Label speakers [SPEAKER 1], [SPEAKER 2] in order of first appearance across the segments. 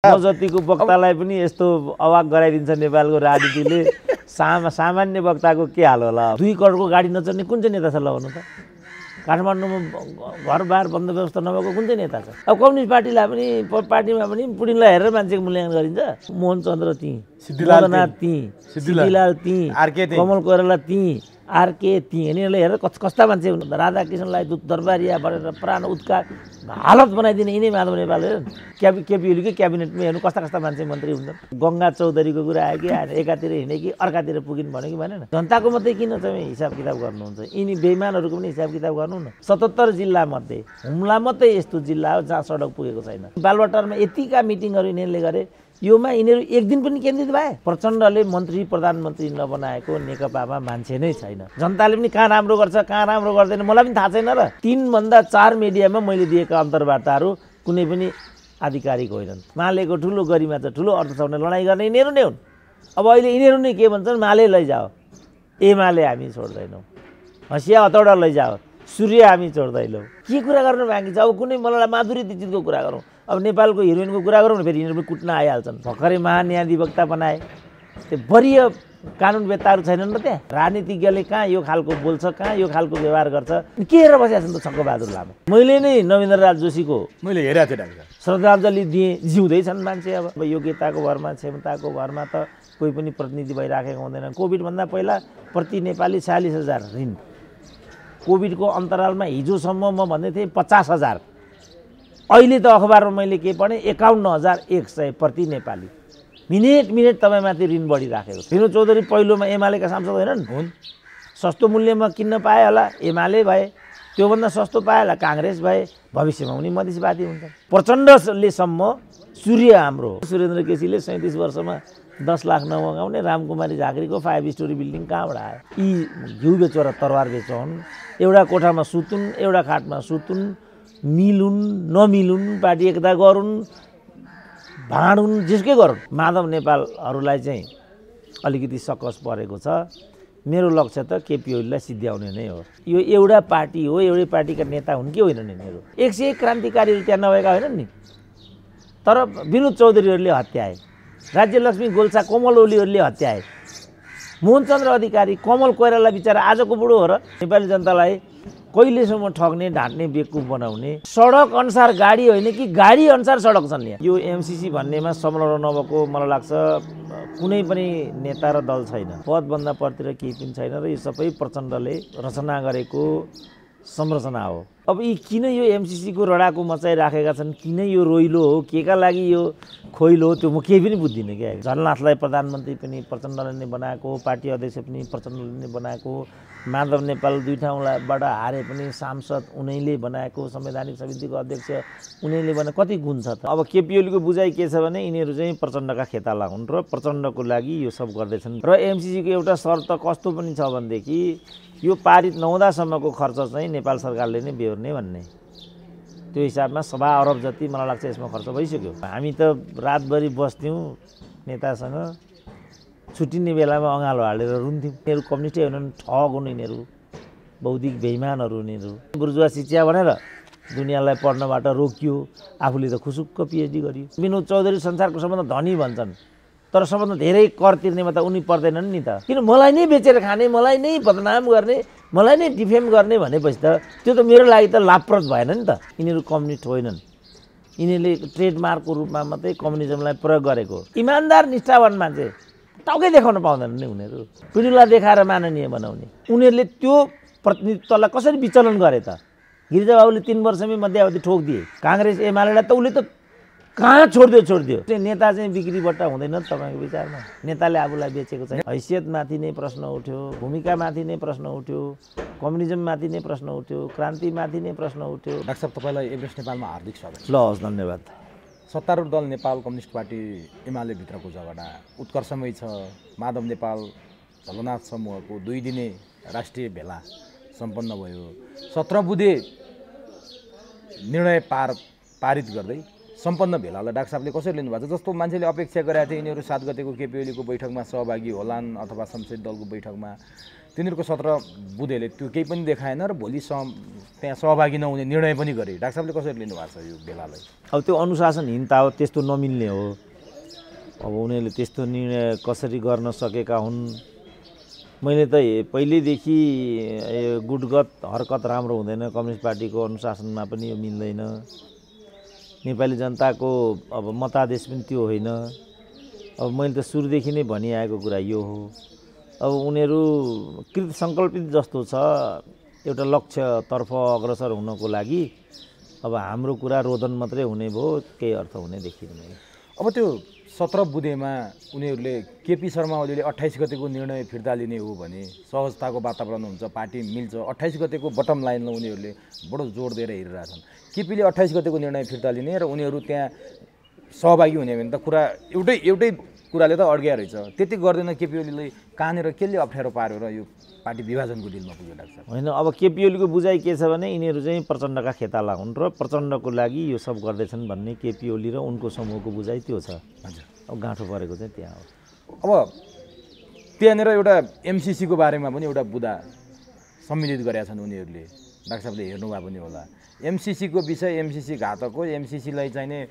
[SPEAKER 1] जतिको वक्तालाई पनि यस्तो अवाक गराइदिन्छ नेपालको राजनीतिले। सामान्य वक्ताको के हाल होला? 2 करोडको गाडी नचढ्ने कुन चाहिँ नेता छ ल भन्नु त? काठमाडौँमा घरबार बन्द व्यवस्था नभएको कुन चाहिँ नेता छ? अब कम्युनिस्ट पार्टीलाई पनि पार्टीमा पनि पुडिनलाई हेरेर मान्छेको मूल्याङ्कन गरिन्छ। मोहन चन्द्र ती, सिद्धिनाथ ती, सिद्धिलाल ती, कमल कोइराला ती, आरके ती, यिनीहरूले हेरेर कस्ता मान्छे हुनु? राधाकृष्णलाई दरबारिया भनेर प्राण उत्कार हालत बनाइदिने यिनै माधव नेपाल केपी ओलीकै क्याबिनेटमा हेर्नु कस्ता कस्ता मान्छे मन्त्री हुन्छन्। गङ्गा चौधरीको कुरा आयो कि आएन, एकातिर हिँडे कि अर्कातिर पुगिन् भन्यो कि भनेन? जनताको मात्रै किन चाहिँ हिसाब किताब गर्नुहुन्छ? यिनी बेइमानहरूको पनि हिसाब किताब गर्नु न। 77 जिल्ला मध्ये हुम्ला मात्रै यस्तो जिल्ला हो जहाँ सडक पुगेको छैन। बालवाटारमा यतिका मिटिङहरू यिनीहरूले गरे, योमा यिनीहरू एक दिन पनि केन्द्रित भए। प्रचण्डले मन्त्री प्रधानमन्त्री नबनाएको नेकपामा मान्छे नै छैन। जनताले पनि कहाँ राम्रो गर्छ कहाँ राम्रो गर्दैन मलाई पनि थाहा छैन र। 3 भन्दा 4 मिडियामा मैले दिएका अन्तर्वार्ताहरू कुनै पनि आधिकारिक होइनन्। मालेको ठुलो गरिमा छ, ठुलो अर्थ छ भने लडाइँ गर्ने यिनीहरू नै हुन्। अब अहिले यिनीहरू नै के भन्छन्? माले लैजाओ, एमाले हामी छोड्दैनौँ, हँसिया हतौडा लैजाओ, सूर्य हामी छोड्दैनौँ। के कुरा गर्नु बाँकी छ? अब कुनै मलाई माधुरी दीक्षितको कुरा गरौँ, अब नेपालको हिरोइनको कुरा गरौँ न, फेरि यिनीहरू कुट्न आइहाल्छन्। भर्खरै महान्यायाधिवक्ता बनाए, त्यो वरिय कानुनवेत्ताहरू छैनन् र त्यहाँ? राजनीतिज्ञले कहाँ यो खालको बोल्छ, कहाँ यो खालको व्यवहार गर्छ? के हेरेर बसेका छन् त छक्कबहादुर लामा? मैले नै नवीन्द्र राज जोशीको
[SPEAKER 2] मैले हेरेको थिएँ डाक्टर,
[SPEAKER 1] श्रद्धाञ्जली दिएँ। जिउँदैछन् मान्छे। अब योग्यताको भरमा क्षमताको भरमा त कोही पनि प्रतिनिधि भइराखेको हुँदैन। कोभिडभन्दा पहिला प्रति नेपाली 46,000 ऋण, कोभिडको अन्तरालमा हिजोसम्म म भन्दै थिएँ 50,000। अहिले त अखबारमा मैले के पढेँ 51,100 प्रति नेपाली। मिनेट तपाईँमाथि ऋण बढिराखेको। विनोद चौधरी पहिलोमा एमालेका सांसद होइनन्? हुन्। सस्तो मूल्यमा किन्न पाए होला, एमाले भए। त्योभन्दा सस्तो पाए होला, काङ्ग्रेस भए। भविष्यमा उनी मधेसवादी हुन्छन्। प्रचण्डले सम्म सूर्य हाम्रो सुरेन्द्र केसीले 37 वर्षमा 10 लाख नमगाउने रामकुमारी झाँक्रीको 5 स्टोरी बिल्डिङ कहाँबाट आयो? यी घिउ बेचो र तरवार बेचोन्, एउटा कोठामा सुतुन्, एउटा खाटमा सुतुन्, मिलुन् नमिलुन्, पार्टी एकता गरून्, भाँडुन्, जेसुकै गरून्। माधव नेपालहरूलाई चाहिँ अलिकति सकस परेको छ। मेरो लक्ष्य त केपी ओलीलाई सिद्ध्याउने नै हो। यो एउटा पार्टी हो, एउटै पार्टीका नेता हुन् कि होइनन् यिनीहरू? 101 क्रान्तिकारीहरू त्यहाँ नभएका होइनन् नि? तर विनोद चौधरीहरूले हत्याए, राज्यलक्ष्मी गोल्छा कोमल ओलीहरूले हत्याए, मोहनचन्द्र अधिकारी कमल कोइराला बिचरा आजको बुढो हो र नेपाली जनतालाई कहिलेसम्म ठग्ने ढाँट्ने बेवकुफ बनाउने? सडक अनुसार गाडी होइन कि गाडी अनुसार सडक छन् यहाँ। यो एमसीसी भन्नेमा संलग्न नभएको मलाई लाग्छ कुनै पनि नेता र दल छैन। पदभन्दा प्रतिर केही पनि छैन र यो सबै प्रचण्डले रचना गरेको संरचना हो। अब यी किन यो एमसीसीको रडाको मचाइराखेका छन्? किन यो रोइलो हो? केका लागि यो खोइलो हो? त्यो म केही पनि बुझ्दिनँ क्या। झलनाथलाई प्रधानमन्त्री पनि प्रचण्डले नै बनाएको, पार्टी अध्यक्ष पनि प्रचण्डले नै बनाएको, माधव नेपाल 2 ठाउँबाट हारे पनि सांसद उनैले बनाएको, संवैधानिक समितिको अध्यक्ष उनैले बनाएको। कति गुण छ त? अब केपी ओलीको बुझाइ के छ भने यिनीहरू चाहिँ प्रचण्डका खेताला हुन् र प्रचण्डको लागि यो सब गर्दैछन्। र एमसीसीको एउटा शर्त कस्तो पनि छ भनेदेखि यो पारित नहुँदासम्मको खर्च चाहिँ नेपाल सरकारले नै बेहोर्ने भन्ने। त्यो हिसाबमा 1.25 अरब जति मलाई लाग्छ यसमा खर्च भइसक्यो। हामी त रातभरि बस्थ्यौँ नेतासँग, छुट्टिने बेलामा अँगालो हालेर रुन्थ्यौँ। यिनीहरू कम्युनिस्टै होइनन्, ठग हुन् यिनीहरू, बौद्धिक बेइमानहरू यिनीहरू। बुर्जुवा शिक्षा भनेर दुनियाँलाई पढ्नबाट रोकियो, आफूले त खुसुक्क पिएचडी गरियो। विनोद चौधरी संसारको सबभन्दा धनी भन्छन्, तर सबभन्दा धेरै कर तिर्नेमा त उनी पर्दैनन् नि त। किन मलाई नै बेचेर खाने, मलाई नै बदनाम गर्ने, मलाई नै डिफेम गर्ने भनेपछि त त्यो त मेरो लागि त लाभप्रद भएन नि त। यिनीहरू कम्युनिस्ट होइनन्, यिनीहरूले ट्रेडमार्कको रूपमा मात्रै कम्युनिजमलाई प्रयोग गरेको। इमान्दार निष्ठावान मान्छे टाउकै देखाउन पाउँदैन नि उनीहरू। पिँडुला देखाएर माननीय बनाउने। उनीहरूले त्यो प्रतिनिधित्वलाई कसरी विचलन गरे त? गिरिजाबाबुले 3 वर्षमै मध्यावधि ठोकिदिए। काङ्ग्रेस एमालेलाई त उसले त कहाँ छोडिदियो। नेता चाहिँ बिक्री बट्टा हुँदैन तपाईँको विचारमा? नेताले आफूलाई बेचेको चाहिँ हैसियतमाथि नै प्रश्न उठ्यो, भूमिकामाथि नै प्रश्न उठ्यो, कम्युनिजममाथि नै प्रश्न उठ्यो, क्रान्तिमाथि नै प्रश्न उठ्यो।
[SPEAKER 2] डाक्टर साहब तपाईँलाई एभरेस्ट नेपालमा हार्दिक स्वागत।
[SPEAKER 1] ल हस्, धन्यवाद।
[SPEAKER 2] सत्तारूढ दल नेपाल कम्युनिस्ट पार्टी एमाले भित्रको झगडा उत्कर्षमै छ। माधव नेपाल झलनाथ समूहको 2 दिने राष्ट्रिय भेला सम्पन्न भयो। 17 बुँदे निर्णय पारित गर्दै सम्पन्न भेलालाई डाक्टर साहबले कसरी लिनुभएको छ? जस्तो मान्छेले अपेक्षा गरेका थिए यिनीहरू 7 गतेको केपी ओलीको बैठकमा सहभागी होलान् अथवा संसदीय दलको बैठकमा, तिनीहरूको 17 बुँदेले त्यो केही पनि देखाएन र भोलि त्यहाँ सहभागी नहुने निर्णय पनि गरे। डाक्टर साहबले कसरी लिनुभएको छ यो बेलालाई?
[SPEAKER 1] अब त्यो अनुशासनहीनता हो, त्यस्तो नमिल्ने हो। अब उनीहरूले त्यस्तो निर्णय कसरी गर्न सकेका हुन्? मैले त पहिल्यैदेखि गुटगत हरकत राम्रो हुँदैन, कम्युनिस्ट पार्टीको अनुशासनमा पनि यो मिल्दैन। नेपाली जनताको अब मतादेश पनि त्यो होइन। अब मैले त सुरुदेखि नै भनिआएको कुरा यो हो। अब उनीहरू कृत सङ्कल्पित जस्तो छ एउटा लक्ष्यतर्फ अग्रसर हुनको लागि। अब हाम्रो कुरा रोदन मात्रै हुने भयो, केही अर्थ हुने देखिँदैन।
[SPEAKER 2] अब त्यो 17 बुँदेमा उनीहरूले केपी शर्मा ओलीले 28 गतेको निर्णय फिर्ता लिने हो भने सहजताको वातावरण हुन्छ, पार्टी मिल्छ। 28 गतेको बटम लाइनमा उनीहरूले बडो जोड दिएर हिँडिरहेछन्। केपीले 28 गतेको निर्णय फिर्ता लिने र उनीहरू त्यहाँ सहभागी हुने भने त कुरा एउटै कुराले त अड्किया रहेछ। त्यति गर्दैन केपी ओलीले, कहाँनिर केले अप्ठ्यारो पारेर यो पार्टी विभाजनको डिलमा पुग्यो लाग्छ?
[SPEAKER 1] होइन, अब केपी ओलीको बुझाइ के छ भने यिनीहरू चाहिँ प्रचण्डका खेताला हुन् र प्रचण्डको लागि यो सब गर्दैछन् भन्ने केपी ओली र उनको समूहको बुझाइ त्यो छ।
[SPEAKER 2] हजुर,
[SPEAKER 1] अब गाँठो परेको चाहिँ त्यहाँ हो।
[SPEAKER 2] अब त्यहाँनिर एउटा एमसिसीको बारेमा पनि एउटा बुदा सम्मिलित गरेका छन् उनीहरूले। डाक्टर साहबले हेर्नुभएको पनि होला। एमसिसीको विषय, एमसिसी घातक हो, एमसिसीलाई चाहिँ नै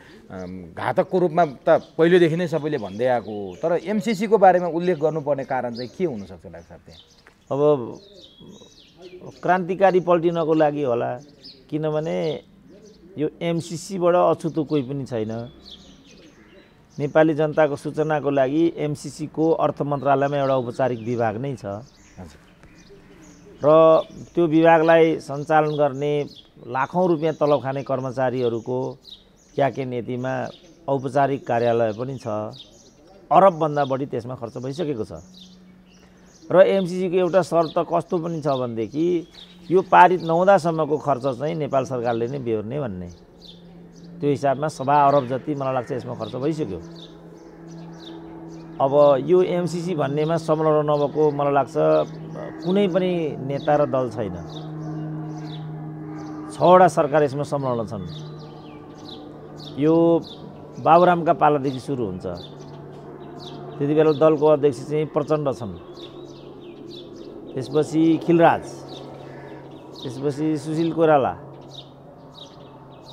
[SPEAKER 2] घातकको रूपमा त पहिलेदेखि नै सबैले भन्दै आएको हो। तर एमसिसीको बारेमा उल्लेख गर्नुपर्ने कारण चाहिँ के हुनसक्छ डाक्टर साहब त्यहाँ?
[SPEAKER 1] अब क्रान्तिकारी पल्टिनको लागि होला, किनभने यो एमसिसीबाट अछुतो कोही पनि छैन। नेपाली जनताको सूचनाको लागि एमसिसीको अर्थ मन्त्रालयमा एउटा औपचारिक विभाग नै छ र त्यो विभागलाई सञ्चालन गर्ने लाखौँ रुपियाँ तलब खाने कर्मचारीहरूको क्याके नीतिमा औपचारिक कार्यालय पनि छ। अरबभन्दा बढी त्यसमा खर्च भइसकेको छ। र एमसिसीको एउटा शर्त कस्तो पनि छ भनेदेखि यो पारित नहुँदासम्मको खर्च चाहिँ नेपाल सरकारले नै बेहोर्ने भन्ने। त्यो हिसाबमा 1.25 अरब जति मलाई लाग्छ यसमा खर्च भइसक्यो। अब यो एमसिसी भन्नेमा संलग्न नभएको मलाई लाग्छ कुनै पनि नेता र दल छैन। 6वटा सरकार यसमा संलग्न छन्। यो बाबुरामका पालादेखि सुरु हुन्छ। त्यति बेला दलको अध्यक्ष चाहिँ प्रचण्ड छन्, त्यसपछि खिलराज, त्यसपछि सुशील कोइराला,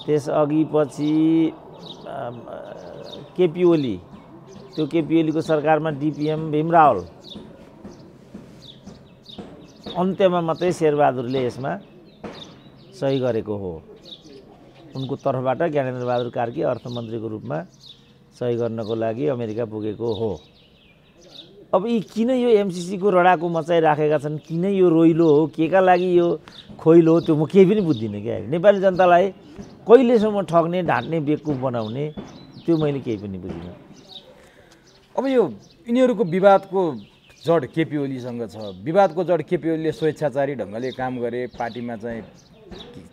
[SPEAKER 1] त्यसअघि पछि केपी ओली, त्यो केपी ओलीको सरकारमा डिपिएम भीमरावल, अन्त्यमा मात्रै शेरबहादुरले यसमा सही गरेको हो। उनको तर्फबाट ज्ञानेन्द्र बहादुर कार्की अर्थमन्त्रीको रूपमा सही गर्नको लागि अमेरिका पुगेको हो। अब यी किन यो एमसिसीको रडाको मचाइराखेका छन्, किन यो रोइलो हो, केका लागि यो खोइलो हो, त्यो म केही पनि बुझ्दिनँ क्या। नेपाली जनतालाई कहिलेसम्म ठग्ने, ढाँट्ने, बेवकुफ बनाउने, त्यो मैले केही पनि बुझिनँ।
[SPEAKER 2] अब यो यिनीहरूको विवादको जड केपी ओलीसँग छ। विवादको जड केपी ओलीले स्वेच्छाचारी ढङ्गले काम गरे, पार्टीमा चाहिँ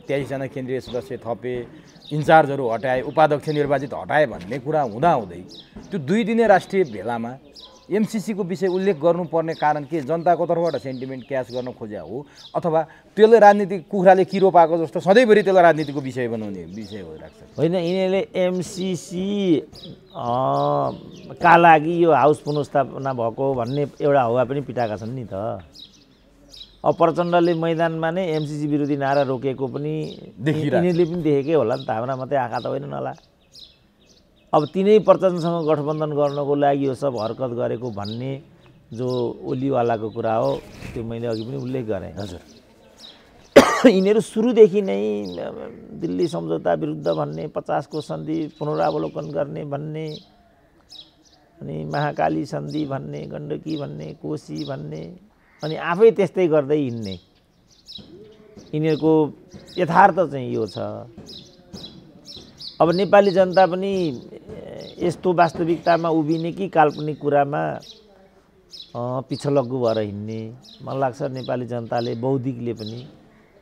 [SPEAKER 2] 23जना केन्द्रीय सदस्य थपे, इन्चार्जहरू हटाए, उपाध्यक्ष निर्वाचित हटाए भन्ने कुरा हुँदाहुँदै त्यो 2 दिने राष्ट्रिय भेलामा एमसिसीको विषय उल्लेख गर्नुपर्ने कारण के? जनताको तर्फबाट सेन्टिमेन्ट क्यास गर्न खोज्या हो अथवा त्यसले राजनीतिक कुखुराले किरो पाएको जस्तो सधैँभरि त्यसलाई राजनीतिको विषय बनाउने विषय हो राख्छ?
[SPEAKER 1] होइन, यिनीहरूले एमसिसी का लागि यो हाउस पुनर्स्थापना भएको भन्ने एउटा हवा पनि पिटाएका छन् नि त। अब प्रचण्डले मैदानमा नै एमसिसी विरोधी नारा रोकेको पनि यिनीहरूले पनि देखेकै होला नि त, हाम्रा मात्रै आँखा त होइन नला। अब तिनै प्रचण्डसँग गठबन्धन गर्नको लागि यो सब हरकत गरेको भन्ने जो ओलीवालाको कुरा हो, त्यो मैले अघि पनि उल्लेख गरेँ।
[SPEAKER 2] हजुर,
[SPEAKER 1] यिनीहरू सुरुदेखि नै दिल्ली सम्झौता विरुद्ध भन्ने, 50 को सन्धि पुनरावलोकन गर्ने भन्ने, अनि महाकाली सन्धि भन्ने, गण्डकी भन्ने, कोशी भन्ने, अनि आफै त्यस्तै गर्दै हिँड्ने। यिनीहरूको यथार्थ चाहिँ यो छ। अब नेपाली जनता पनि यस्तो वास्तविकतामा उभिने कि काल्पनिक कुरामा पिछलग्गु भएर हिँड्ने? मलाई लाग्छ नेपाली जनताले, बौद्धिकले पनि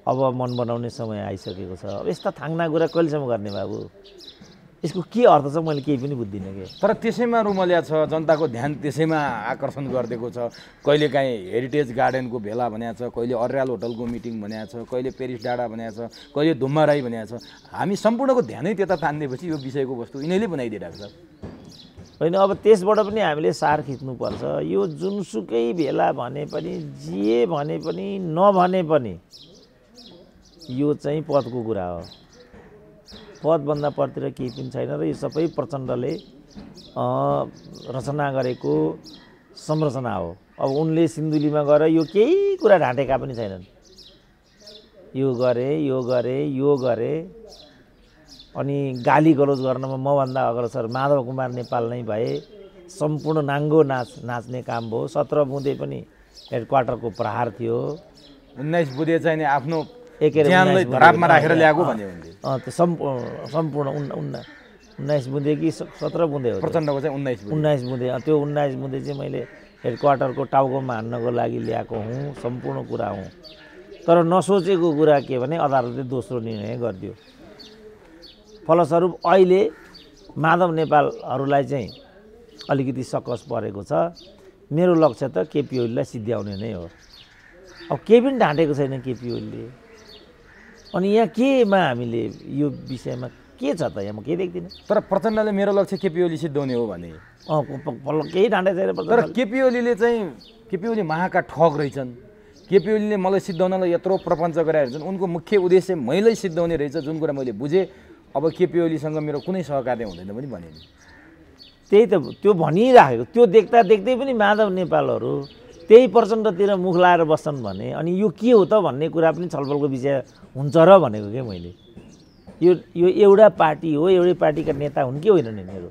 [SPEAKER 1] अब मन बनाउने समय आइसकेको छ। अब यस्ता थाङ्ना कुरा कहिलेसम्म गर्ने बाबु? यसको के अर्थ छ मैले केही पनि बुझ्दिनँ के।
[SPEAKER 2] तर त्यसैमा रुमल्या छ, जनताको ध्यान त्यसैमा आकर्षण गरिदिएको छ। कहिलेकाहीँ हेरिटेज गार्डनको भेला भनेको छ, कहिले अर्याल होटलको मिटिङ भनेको छ, कहिले पेरिस डाँडा भनेको छ, कहिले धुम्माराई भनेको छ। हामी सम्पूर्णको ध्यानै त्यता तान्दिएपछि यो विषयको वस्तु यिनीहरूले बनाइदिइरहेको छ।
[SPEAKER 1] होइन, अब त्यसबाट पनि हामीले सार खिच्नुपर्छ। यो जुनसुकै भेला भने पनि, जे भने पनि, नभने पनि यो चाहिँ पदको कुरा हो। पदभन्दा परतिर केही पनि छैन र यो सबै प्रचण्डले रचना गरेको संरचना हो। अब उनले सिन्धुलीमा गएर यो केही कुरा ढाँटेका पनि छैनन्। यो गरे अनि गाली गलौज गर्नमा मभन्दा अग्रसर माधव कुमार नेपाल नै भए। सम्पूर्ण नाङ्गो नाच्ने काम भयो। 17 बुँदे पनि हेडक्वार्टरको प्रहार थियो।
[SPEAKER 2] 19 बुँदे चाहिँ आफ्नो ज्यानलाई धरापमा राखेर ल्याएको भन्यो उनले।
[SPEAKER 1] त्यो सम्पूर्ण 19 बुँदे कि 17 बुँदे हो
[SPEAKER 2] प्रचण्डको चाहिँ
[SPEAKER 1] 19 बुँदे। त्यो 19 बुँदे चाहिँ मैले हेडक्वार्टरको टाउकोमा हान्नको लागि ल्याएको हुँ। सम्पूर्ण कुरा हुँ। तर नसोचेको कुरा के भने अदालतले दोस्रो निर्णय गरिदियो। फलस्वरूप अहिले माधव नेपालहरूलाई चाहिँ अलिकति सकस परेको छ। मेरो लक्ष्य त केपी ओलीलाई सिद्ध्याउने नै हो। अब केही पनि ढाँटेको छैन केपी ओलीले। अनि यहाँ केमा हामीले यो विषयमा के छ त यहाँ म केही देख्दिनँ।
[SPEAKER 2] तर प्रचण्डले मेरो लक्ष्य केपी ओली सिद्ध्याउने हो भने
[SPEAKER 1] केही ढाँटेको छैन।
[SPEAKER 2] तर केपी ओलीले चाहिँ केपी ओली महाका ठग रहेछन्। केपी ओलीले मलाई सिद्ध्याउनलाई यत्रो प्रपञ्च गराइरहेछन्। उनको मुख्य उद्देश्य मैले सिद्ध्याउने रहेछ, जुन कुरा मैले बुझेँ। अब केपी ओलीसँग मेरो कुनै सहकार्य हुँदैन पनि भने
[SPEAKER 1] त्यही त त्यो भनिराखेको। त्यो देख्दै पनि माधव नेपालहरू त्यही प्रचण्डतिर मुख लाएर बस्छन् भने अनि यो के हो त भन्ने कुरा पनि छलफलको विषय हुन्छ र भनेको के मैले। यो एउटा पार्टी हो, एउटै पार्टीका नेता हुन् कि होइनन् यिनीहरू?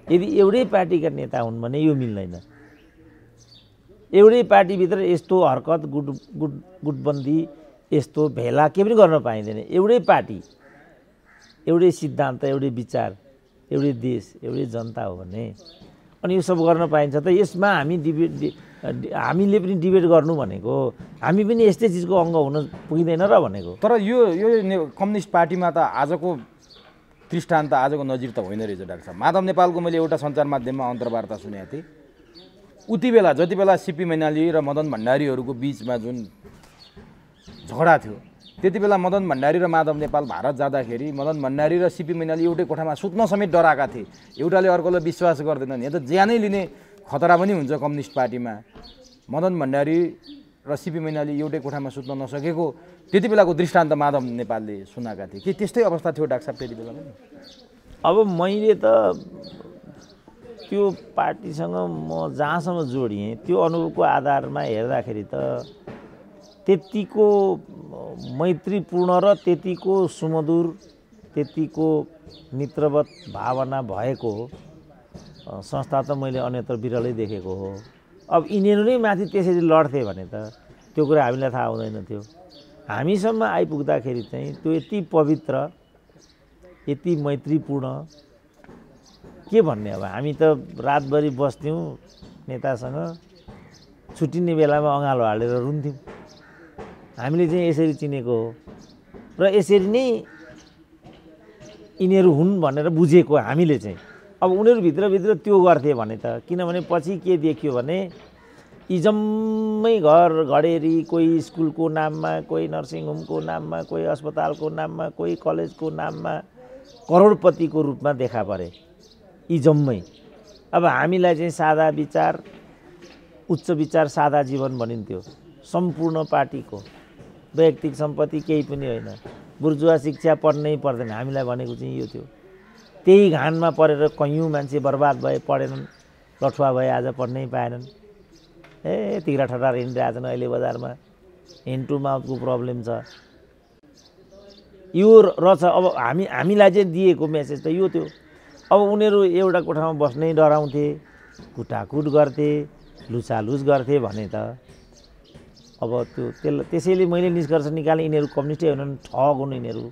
[SPEAKER 1] यदि एउटै पार्टीका नेता हुन् भने यो मिल्दैन। एउटै पार्टीभित्र यस्तो हरकत गुटबन्दी यस्तो भेला के पनि गर्न पाइँदैन। एउटै पार्टी, एउटै सिद्धान्त, एउटै विचार, एउटै देश, एउटै जनता हो भने अनि यो सब गर्न पाइन्छ त। यसमा हामीले पनि डिबेट गर्नु भनेको हामी पनि यस्तै चिजको अङ्ग हुन पुगिँदैन र भनेको।
[SPEAKER 2] तर यो कम्युनिस्ट पार्टीमा त आजको दृष्टान्त आजको नजिर त होइन रहेछ डाक्टर साहब। माधव नेपालको मैले एउटा सञ्चार माध्यममा अन्तर्वार्ता सुनेको थिएँ। उति बेला जति बेला सिपी मैनाली र मदन भण्डारीहरूको बिचमा जुन झगडा थियो, त्यति बेला मदन भण्डारी र माधव नेपाल भारत जाँदाखेरि मदन भण्डारी र सिपी मैनाली एउटै कोठामा सुत्न समेत डराएका थिए। एउटाले अर्कोलाई विश्वास गर्दैनन्। यहाँ त ज्यानै लिने खतरा पनि हुन्छ कम्युनिस्ट पार्टीमा। मदन भण्डारी र सिपी मैनाली एउटै कोठामा सुत्न नसकेको त्यति बेलाको दृष्टान्त माधव नेपालले सुनाएका थिए। के त्यस्तै अवस्था थियो डाक्टर साहब त्यति बेला?
[SPEAKER 1] अब मैले त त्यो पार्टीसँग म जहाँसम्म जोडिएँ त्यो अनुभवको आधारमा हेर्दाखेरि त त्यतिको मैत्रीपूर्ण र त्यतिको सुमधुर, त्यतिको मित्रवत भावना भएको संस्था त मैले अन्यत्र बिरलै देखेको हो। अब यिनीहरू नै माथि त्यसरी लड्थे भने त त्यो कुरा हामीलाई थाहा हुँदैन थियो। हामीसम्म आइपुग्दाखेरि चाहिँ त्यो यति पवित्र, यति मैत्रीपूर्ण के भन्ने। अब हामी त रातभरि बस्थ्यौँ नेतासँग, छुट्टिने बेलामा अँगालो हालेर रुन्थ्यौँ। हामीले चाहिँ यसरी चिनेको हो र यसरी नै यिनीहरू हुन् भनेर बुझेको हामीले चाहिँ। अब उनीहरू भित्रभित्र त्यो गर्थे भने त, किनभने पछि के देखियो भने यी जम्मै घडेरी, कोही स्कुलको नाममा, कोही नर्सिङ होमको नाममा, कोही अस्पतालको नाममा, कोही कलेजको नाममा करोडपतिको रूपमा देखा परे यी जम्मै। अब हामीलाई चाहिँ सादा विचार, उच्च विचार, सादा जीवन भनिन्थ्यो। सम्पूर्ण पार्टीको वैयक्तिक सम्पत्ति केही पनि होइन। बुर्जुवा शिक्षा पढ्नै पर्दैन हामीलाई भनेको चाहिँ यो थियो। त्यही घानमा परेर कैयौँ मान्छे बर्बाद भए, पढेनन्, लठुवा भए, आज पढ्नै पाएनन्। तिग्रा ठटार हिँडिरहेछन् अहिले बजारमा। ह्यान्ड टु माउथको प्रब्लम छ। यो रहेछ। अब हामीलाई चाहिँ दिएको मेसेज त यो थियो। अब उनीहरू एउटा कोठामा बस्नै डराउँथे, कुटाकुट गर्थे, लुचालुच गर्थे भने त अब त्यसैले मैले निष्कर्ष निकालेँ यिनीहरू कम्युनिस्टै होइनन्, ठग हुन् यिनीहरू,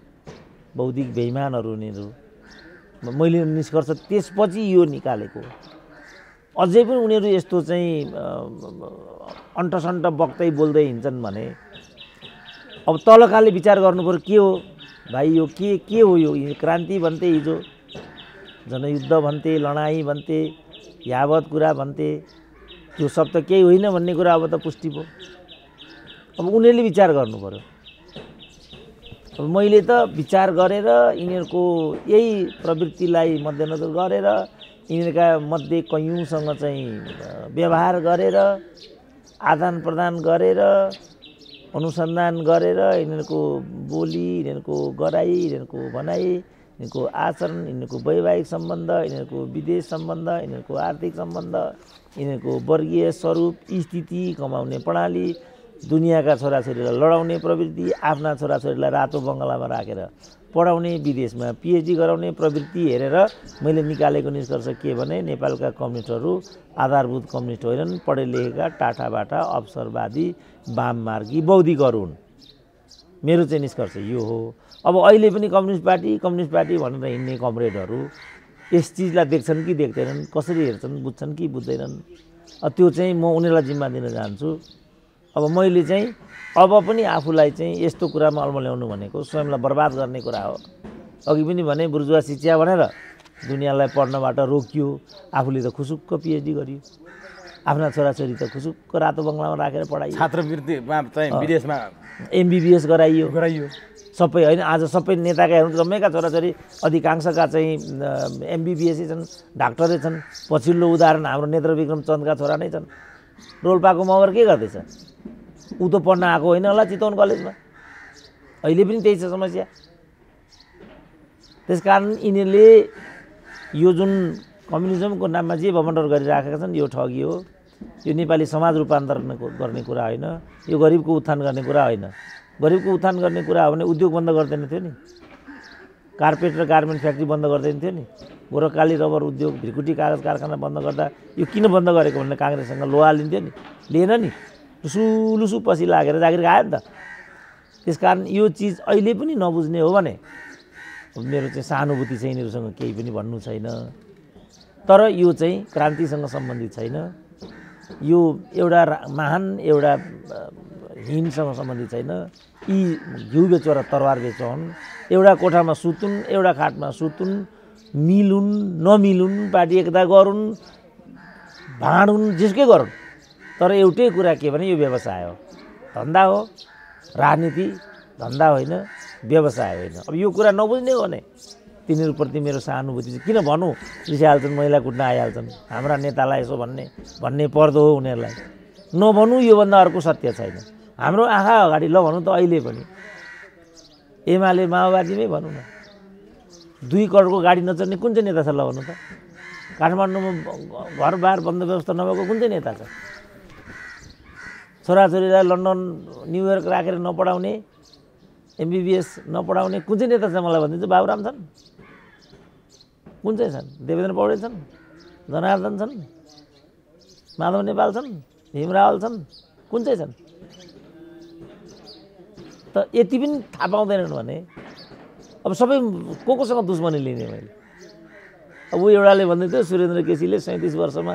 [SPEAKER 1] बौद्धिक बेइमानहरू यिनीहरू। मैले निष्कर्ष त्यसपछि यो निकालेको। अझै पनि उनीहरू यस्तो चाहिँ अन्टसन्ट बक्दै बोल्दै हिँड्छन् भने अब तलकाले विचार गर्नुपऱ्यो के हो भाइ, यो के हो? यो क्रान्ति भन्थे, हिजो जनयुद्ध भन्थे, लडाइँ भन्थे, यावत कुरा भन्थे, त्यो सब त केही होइन भन्ने कुरा अब त पुष्टि भयो। अब उनीहरूले विचार गर्नु पर्यो। अब मैले त विचार गरेर यिनीहरूको यही प्रवृत्तिलाई मध्यनजर गरेर यिनीहरूका मध्ये कैयौँसँग चाहिँ व्यवहार गरेर, आदान प्रदान गरेर अनुसन्धान गरेर यिनीहरूको बोली, यिनीहरूको गराई, यिनीहरूको भनाइ, यिनीहरूको आचरण, यिनीहरूको वैवाहिक सम्बन्ध, यिनीहरूको विदेश सम्बन्ध, यिनीहरूको आर्थिक सम्बन्ध, यिनीहरूको वर्गीय स्वरूप, स्थिति, कमाउने प्रणाली, दुनियाँका छोराछोरीलाई लडाउने प्रवृत्ति, आफ्ना छोराछोरीलाई रातो बङ्गलामा राखेर पढाउने, विदेशमा पिएचडी गराउने प्रवृत्ति हेरेर मैले निकालेको निष्कर्ष के भने नेपालका कम्युनिस्टहरू आधारभूत कम्युनिस्ट होइनन्, पढे लेखेका टाठाबाटा अवसरवादी वाममार्गी बौद्धिकहरू हुन्। मेरो चाहिँ निष्कर्ष यो हो। अब अहिले पनि कम्युनिस्ट पार्टी भनेर हिँड्ने कमरेडहरू यस चिजलाई देख्छन् कि देख्दैनन्, कसरी हेर्छन्, बुझ्छन् कि बुझ्दैनन्, त्यो चाहिँ म उनीहरूलाई जिम्मा दिन चाहन्छु। अब मैले चाहिँ अब पनि आफूलाई चाहिँ यस्तो कुरामा अल्मल्याउनु भनेको स्वयंलाई बर्बाद गर्ने कुरा हो। अघि पनि भने बुर्जुवा शिक्षा भनेर दुनियाँलाई पढ्नबाट रोकियो, आफूले त खुसुक्क पिएचडी गरियो, आफ्ना छोराछोरी त खुसुक्क रातो बङ्गलामा राखेर पढाइयो,
[SPEAKER 2] छात्रवृत्तिमा चाहिँ विदेशमा
[SPEAKER 1] एमबिबिएस गराइयो सबै होइन। आज सबै नेताका हेर्नु जम्मैका छोराछोरी अधिकांशका चाहिँ एमबिबिएसै छन्, डाक्टरै छन्। पछिल्लो उदाहरण हाम्रो नेत्रविक्रम चन्दका छोरा नै छन्। रोल्पाको मगर के गर्दैछ? ऊ त पढ्न आएको होइन होला चितवन कलेजमा, अहिले पनि त्यही छ समस्या। त्यसकारण यिनीहरूले यो जुन कम्युनिजमको नाममा जे भमण्डर गरिराखेका छन् यो ठगी हो। यो नेपाली समाज रूपान्तरण गर्ने कुरा होइन, यो गरिबको उत्थान गर्ने कुरा होइन। गरिबको उत्थान गर्ने कुरा हो भने उद्योग बन्द गर्दैन थियो नि, कार्पेट र गार्मेन्ट फ्याक्ट्री बन्द गर्दैन थियो नि, गोरखकाली रबर उद्योग, भिरकुटी कागज कारखाना बन्द गर्दा यो किन बन्द गरेको भनेर काङ्ग्रेससँग लोहा लिन्थ्यो नि, लिएन नि, लुसु पछि लागेर जागिर खायो नि त। त्यसकारण यो चिज अहिले पनि नबुझ्ने हो भने मेरो चाहिँ सहानुभूति चाहिँ यिनीहरूसँग केही पनि भन्नु छैन। तर यो चाहिँ क्रान्तिसँग सम्बन्धित छैन, यो एउटा महान एउटा हिमसँग सम्बन्धित छैन। यी घिउ बेचो र तरवार बेचो हुन्। एउटा कोठामा सुतुन्, एउटा खाटमा सुतुन्, मिलुन् नमिलुन्, पार्टी एकता गरून्, भाँडुन्, जेसुकै गरून्, तर एउटै कुरा के भने यो व्यवसाय हो, धन्दा हो। राजनीति धन्दा होइन, व्यवसाय होइन। अब यो कुरा नबुझ्ने हो भने तिनीहरूप्रति मेरो सहानुभूति चाहिँ किन भनौँ, रिसाइहाल्छन्, महिला कुट्न आइहाल्छन्, हाम्रा नेतालाई यसो भन्ने पर्दो हो उनीहरूलाई। नभनौँ, योभन्दा अर्को सत्य छैन। हाम्रो आँखा अगाडि ल भनौँ त अहिले पनि एमाले माओवादीमै भनौँ न, 2 करोडको गाडी नचढ्ने कुन चाहिँ नेता छ ल भन्नु त? काठमाडौँमा घरबार बन्द व्यवस्था नभएको कुन चाहिँ नेता छ? छोराछोरीलाई लन्डन न्युयोर्क राखेर नपढाउने, एमबिबिएस नपढाउने कुन चाहिँ नेता छ मलाई भनिदिन्छ? बाबुराम छन्, कुन चाहिँ छन्? देवेन्द्र पौडेल छन्, जनार्दन छन्, माधव नेपाल छन्, भीम रावल छन्, कुन चाहिँ छन्? त यति पनि थाहा पाउँदैनन् भने अब सबै कोसँग दुश्मनी लिने मैले? अब ऊ एउटाले भन्दै थियो सुरेन्द्र केसीले 37 वर्षमा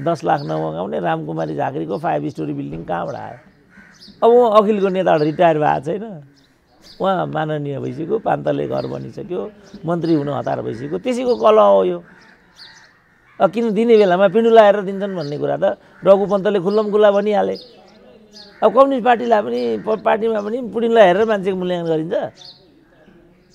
[SPEAKER 1] 10 लाख नमगाउने, रामकुमारी झाँक्रीको 5 स्टोरी बिल्डिङ कहाँबाट आयो? अब उहाँ अखिलको नेताबाट रिटायर भएको छैन, उहाँ माननीय भइसक्यो, 5 तले घर बनिसक्यो, मन्त्री हुन हतार भइसक्यो, त्यसैको कलह हो यो। किन दिने बेलामा पिँडुला हेरेर दिन्छन् भन्ने कुरा त रघु पन्तले खुल्लम खुल्ला भनिहाले। अब कम्युनिस्ट पार्टीमा पनि पुडिनलाई हेरेर मान्छेको मूल्याङ्कन गरिन्छ।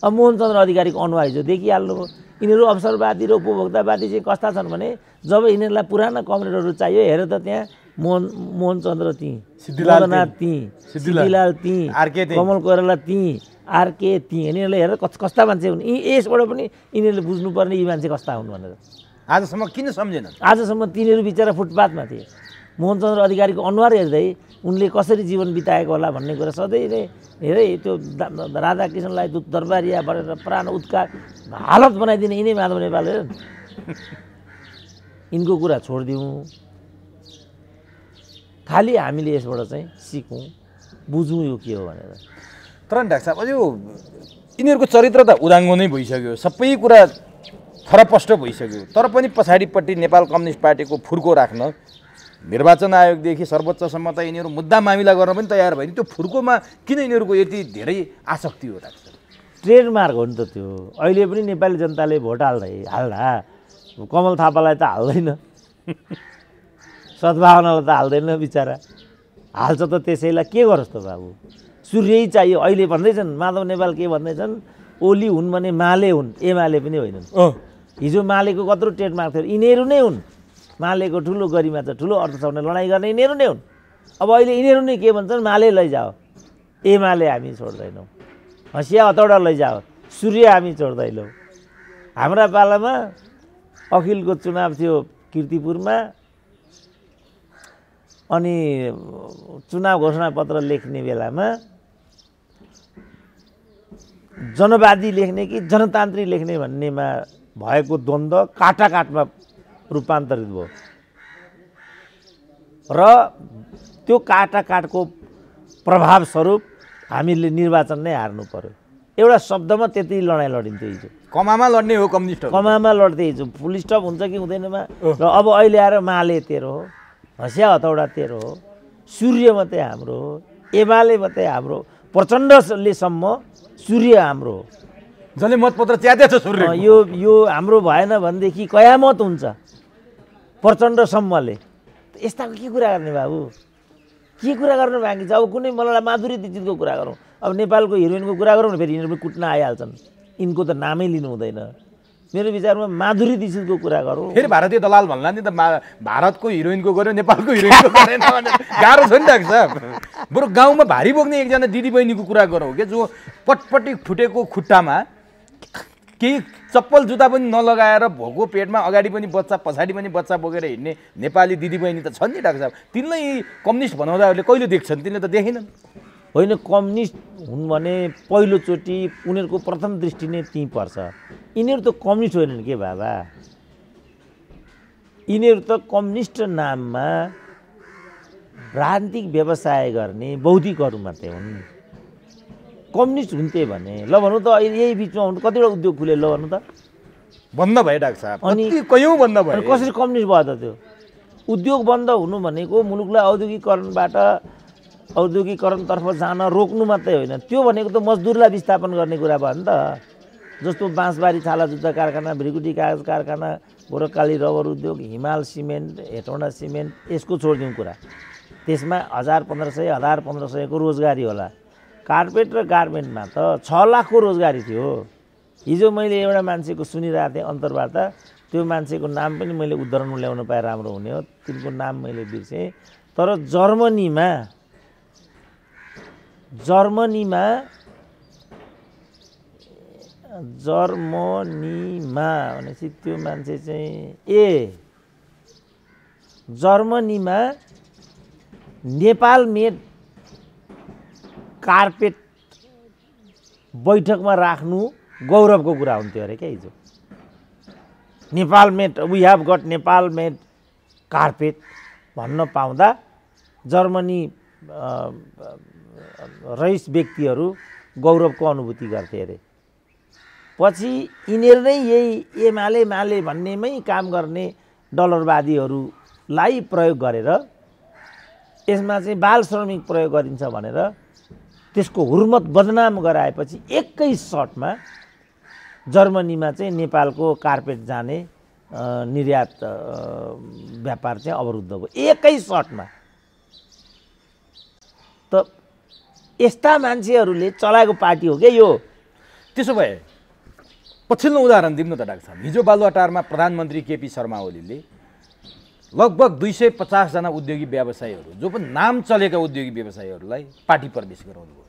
[SPEAKER 1] अब मोहनचन्द्र अधिकारीको अनुहार हिजो देखिहाल्नुभयो। यिनीहरू अवसरवादी र उपभोक्तावादी चाहिँ कस्ता छन् भने जब यिनीहरूलाई पुराना कमरेडहरू चाहियो हेर त त्यहाँ मोहनचन्द्र त्यहीँ, सिद्धिनाथ त्यहीँ, सिद्धिलाल त्यहीँ, कमल कोइराला त्यहीँ, आरके त्यहीँ, यिनीहरूले हेरेर कस्ता मान्छे हुन्। यसबाट पनि यिनीहरूले बुझ्नुपर्ने यी मान्छे कस्ता हुन् भनेर
[SPEAKER 2] आजसम्म किन सम्झेनन्?
[SPEAKER 1] आजसम्म तिनीहरू बिचरा फुटपाथमा थिए। मोहनचन्द्र अधिकारीको अनुहार हेर्दै उनले कसरी जीवन बिताएको होला भन्ने कुरा सधैँ नै हेरे। त्यो राधाकृष्णलाई दुध दरबारिया भनेर प्राण उत्कार हालत बनाइदिने यिनै माधव नेपाल हेर। यिनको कुरा छोडिदिउँ, खालि हामीले यसबाट चाहिँ सिकौँ, बुझौँ यो के हो भनेर।
[SPEAKER 2] तर डाक्टर साहब यो यिनीहरूको चरित्र त उदाङ्गो नै भइसक्यो, सबै कुरा फरपष्ट भइसक्यो। तर पनि पछाडिपट्टि नेपाल कम्युनिस्ट पार्टीको फुर्को राख्न निर्वाचन आयोगदेखि सर्वोच्चसम्म त यिनीहरू मुद्दा मामिला गर्न पनि तयार भयो नि। त्यो फुर्कोमा किन यिनीहरूको यति धेरै आसक्ति हो डाक्टर?
[SPEAKER 1] ट्रेडमार्क हो नि त त्यो। अहिले पनि नेपाली जनताले भोट हाल्दा कमल थापालाई त हाल्दैन, सद्भावनालाई त हाल्दैन, बिचरा हाल्छ त त्यसैलाई। के गरोस् त बाबु, सूर्यै चाहियो। अहिले भन्दैछन् माधव नेपाल के भन्दैछन्, ओली हुन् भने माले हुन्, एमाले पनि होइनन्। हिजो मालेको कत्रो ट्रेडमार्क थियो, यिनीहरू नै हुन्। मालेको ठुलो गरिमा छ, ठुलो अर्थ छ भने लडाइँ गर्ने यिनीहरू नै हुन्। अब अहिले यिनीहरू नै के भन्छन्, माले लैजाओ, एमाले हामी छोड्दैनौँ, हँसिया हतौडा लैजाओ, सूर्य हामी छोड्दैनौँ। हाम्रा पालामा अखिलको चुनाव थियो कीर्तिपुरमा, अनि चुनाव घोषणापत्र लेख्ने बेलामा जनवादी लेख्ने कि जनतान्त्रिक लेख्ने भन्नेमा भएको द्वन्द्व काटाकाटमा रूपान्तरित भयो र त्यो काटाकाटको प्रभावस्वरूप हामीले निर्वाचन नै हार्नु पर्यो। एउटा शब्दमा त्यति लडाइँ लडिन्थ्यो हिजो।
[SPEAKER 2] कमामा लड्ने हो कम्युनिस्ट,
[SPEAKER 1] कमामा लड्दै हिजो फुल स्टप हुन्छ कि हुँदैनमा। र अब अहिले आएर माले तेरो हो, हँसिया हतौडा तेरो हो, सूर्य मात्रै हाम्रो हो, एमाले मात्रै हाम्रो, प्रचण्डलेसम्म सूर्य हाम्रो हो।
[SPEAKER 2] जसले मतपत्र च्याते छ सूर्य,
[SPEAKER 1] यो हाम्रो भएन भनेदेखि कयामत हुन्छ प्रचण्डसम्मले। यस्ताको के कुरा गर्ने बाबु, के कुरा गर्न बाँकी छ? अब कुनै मलाई माधुरी दीक्षितको कुरा गरौँ, अब नेपालको हिरोइनको कुरा गरौँ न, फेरि यिनीहरू पनि कुट्न आइहाल्छन्, यिनको त नामै लिनु हुँदैन। मेरो विचारमा माधुरी दीक्षितको कुरा गरौँ,
[SPEAKER 2] फेरि भारतीय दलाल भन्ला नि त, भारतको हिरोइनको गऱ्यो नेपालको हिरोइनको गरेन भने गाह्रो छ नि डाक्टर साहब। बरु गाउँमा भारी बोक्ने एकजना दिदीबहिनीको कुरा गरौँ के, जो पटपटी फुटेको खुट्टामा केही चप्पल जुत्ता पनि नलगाएर भोको पेटमा अगाडि पनि बच्चा पछाडि पनि बच्चा बोकेर हिँड्ने नेपाली दिदीबहिनी त छन् नि डाक्टर साहब। तिनलाई कम्युनिस्ट बनाउँदाहरूले कहिले देख्छन्? तिनले त देखेनन्।
[SPEAKER 1] होइन, कम्युनिस्ट हुन् भने पहिलोचोटि उनीहरूको प्रथम दृष्टि नै त्यहीँ पर्छ। यिनीहरू त कम्युनिस्ट होइनन् के बाबा, यिनीहरू त कम्युनिस्ट नाममा राजनीतिक व्यवसाय गर्ने बौद्धिकहरू मात्रै हुन्। कम्युनिस्ट हुन्थे भने ल भनौँ त, यही बिचमा हुनु कतिवटा उद्योग खुले, ल भनौँ त,
[SPEAKER 2] बन्द भयो डाक्टर साहब,
[SPEAKER 1] अनि
[SPEAKER 2] कयौँ बन्द भयो।
[SPEAKER 1] कसरी कम्युनिस्ट भयो त? त्यो उद्योग बन्द हुनु भनेको मुलुकलाई औद्योगिकरणतर्फ जान रोक्नु मात्रै होइन, त्यो भनेको त मजदुरलाई विस्थापन गर्ने कुरा भयो नि त। जस्तो बाँसबारी छाला जुत्ता कारखाना, भ्रिकुटी कागज कारखाना, गोरखकाली रबर उद्योग, हिमाल सिमेन्ट, हेटौँडा सिमेन्ट, यसको छोडिदिउँ कुरा। त्यसमा 1000-1500 को रोजगारी होला। कार्पेट र गार्मेन्टमा त 6 लाखको रोजगारी थियो। हिजो मैले एउटा मान्छेको सुनिरहेको थिएँ अन्तर्वार्ता, त्यो मान्छेको नाम पनि मैले उद्धरणमा ल्याउन पाए राम्रो हुने हो, तिनको नाम मैले बिर्सेँ। तर जर्मनीमा भनेपछि त्यो मान्छे चाहिँ जर्मनीमा नेपाल मेड कार्पेट बैठकमा राख्नु गौरवको कुरा हुन्थ्यो अरे क्या हिजो। Nepal made, we have got Nepal made carpet भन्न पाउँदा जर्मनी रइस व्यक्तिहरू गौरवको अनुभूति गर्थे अरे। पछि यिनीहरू नै यही एमाले माले भन्नेमै काम गर्ने डलरवादीहरूलाई प्रयोग गरेर यसमा चाहिँ बाल श्रमिक प्रयोग गरिन्छ भनेर त्यसको हुर्मत बदनाम गराएपछि एकै सटमा जर्मनीमा चाहिँ नेपालको कार्पेट जाने निर्यात व्यापार चाहिँ अवरुद्ध भयो एकै सटमा। त यस्ता मान्छेहरूले चलाएको पार्टी हो क्या यो।
[SPEAKER 2] त्यसो भए पछिल्लो उदाहरण दिनु त डाक्टर साहब, हिजो बालुवाटारमा प्रधानमन्त्री केपी शर्मा ओलीले लगभग 250 जना उद्योगी व्यवसायीहरू, जो पनि नाम चलेका उद्योगी व्यवसायीहरूलाई पार्टी प्रवेश गराउनु भयो।